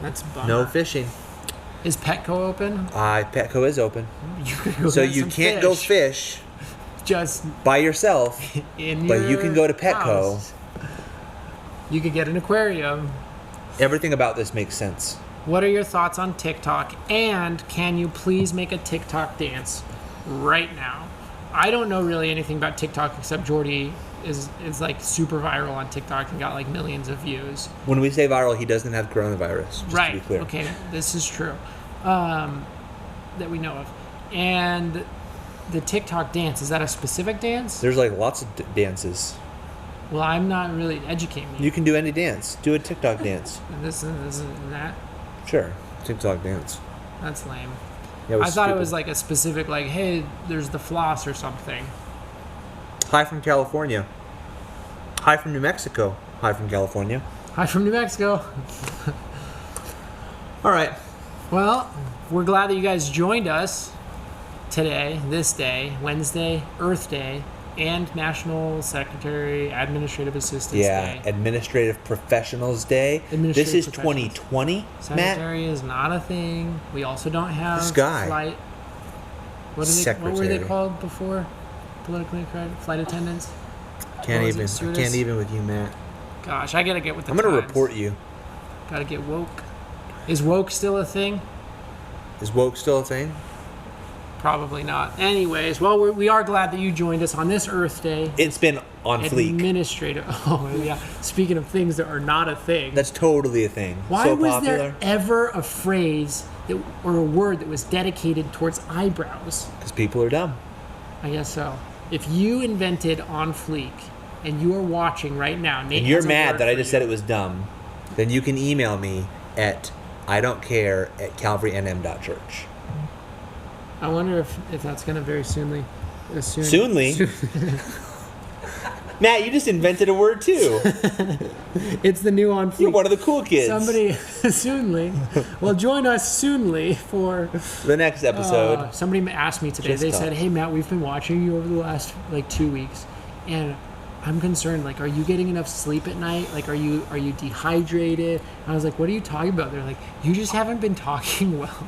S2: That's a bummer.
S1: No fishing.
S2: Is Petco open?
S1: Petco is open.
S2: You can go
S1: So
S2: get
S1: you
S2: some
S1: can't go fish
S2: just
S1: by yourself,
S2: in
S1: but
S2: your
S1: you can go to Petco.
S2: house. You could get an aquarium.
S1: Everything about this makes sense.
S2: What are your thoughts on TikTok? And can you please make a TikTok dance right now? I don't know really anything about TikTok except Jordy is like super viral on TikTok and got like millions of views.
S1: When we say viral, he doesn't have coronavirus. Just
S2: Right.
S1: To be clear.
S2: Okay, this is true. That we know of. And the TikTok dance, is that a specific dance?
S1: There's like lots of dances.
S2: Well, I'm not really educating me.
S1: You can do any dance. Do a TikTok dance.
S2: This is that.
S1: Sure. TikTok dance.
S2: That's lame.
S1: Yeah,
S2: I thought it was like a specific, like, hey, there's the floss or something.
S1: Hi from California. Hi from New Mexico. Hi from California.
S2: Hi from New Mexico.
S1: All right.
S2: Well, we're glad that you guys joined us today, this day, Wednesday, Earth Day, and National Secretary Administrative Assistance Day.
S1: Administrative Professionals Day. This is 2020,
S2: Secretary
S1: Matt.
S2: is not a thing. We also don't have
S1: This guy.
S2: flight. What were they called before? Politically correct? Flight attendants?
S1: I can't even with you, Matt.
S2: Gosh, I gotta get with the
S1: I'm gonna
S2: times.
S1: report you.
S2: Gotta get woke. Is woke still a thing?
S1: Is woke still a thing?
S2: Probably not. Anyways, well, we are glad that you joined us on this Earth Day.
S1: It's been on fleek.
S2: Administrative. Oh, yeah. Speaking of things that are not a thing.
S1: That's totally a thing.
S2: Why
S1: so
S2: was
S1: popular.
S2: there ever a phrase or a word that was dedicated towards eyebrows?
S1: Because people are dumb.
S2: I guess so. If you invented on fleek and you are watching right now, Nate
S1: and you're
S2: has a
S1: mad
S2: word
S1: that I
S2: for
S1: just
S2: you.
S1: said it was dumb, then you can email me at idon'tcare@calvarynm.church.
S2: I wonder if that's going to very soonly.
S1: Soonly? Matt, you just invented a word too.
S2: It's the new on fleek.
S1: You're one of the cool kids.
S2: Somebody soonly. Well, join us soonly for
S1: The next episode.
S2: Somebody asked me today. They said, "Hey Matt, we've been watching you over the last like 2 weeks, and I'm concerned. Like, are you getting enough sleep at night? Like, are you dehydrated?" And I was like, "What are you talking about?" They're like, "You just haven't been talking well.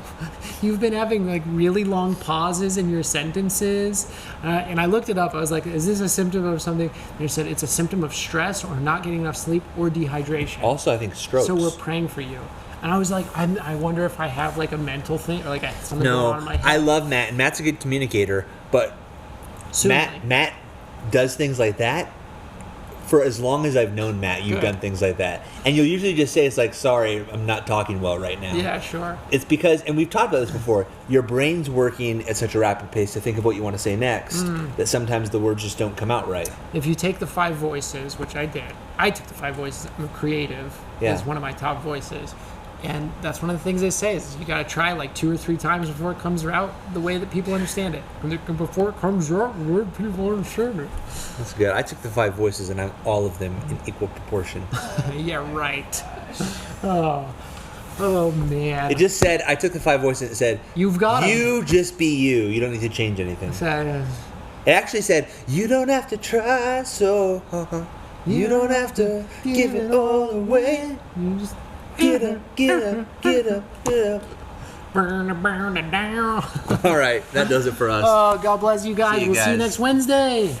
S2: You've been having like really long pauses in your sentences." And I looked it up. I was like, "Is this a symptom of something?" They said it's a symptom of stress or not getting enough sleep or dehydration.
S1: Also, I think strokes.
S2: So we're praying for you. And I was like, I wonder if I have like a mental thing or like something going on in my head.
S1: I love Matt, and Matt's a good communicator, but Matt does things like that. For as long as I've known Matt, you've done things like that. And you'll usually just say, it's like, sorry, I'm not talking well right now.
S2: Yeah, sure.
S1: It's because, and we've talked about this before, your brain's working at such a rapid pace to think of what you want to say next, that sometimes the words just don't come out right.
S2: If you take the 5 voices, which I did, I took the 5 voices. I'm creative. Is one of my top voices. And that's one of the things they say is you got to try like 2 or 3 times before it comes out the way that people understand it. And before it comes out the way people understand it.
S1: That's good. I took the 5 voices and I'm all of them in equal proportion.
S2: Yeah, right. Oh, man.
S1: It just said, I took the 5 voices and it said,
S2: you've got
S1: you just be you. You don't need to change anything. It actually said, you don't have to try so hard. You don't have to give it all away.
S2: You just
S1: get up, get up, get up, get up.
S2: Burn it down.
S1: All right, that does it for us.
S2: Oh, God bless you guys.
S1: See you
S2: We'll see you
S1: guys.
S2: next Wednesday.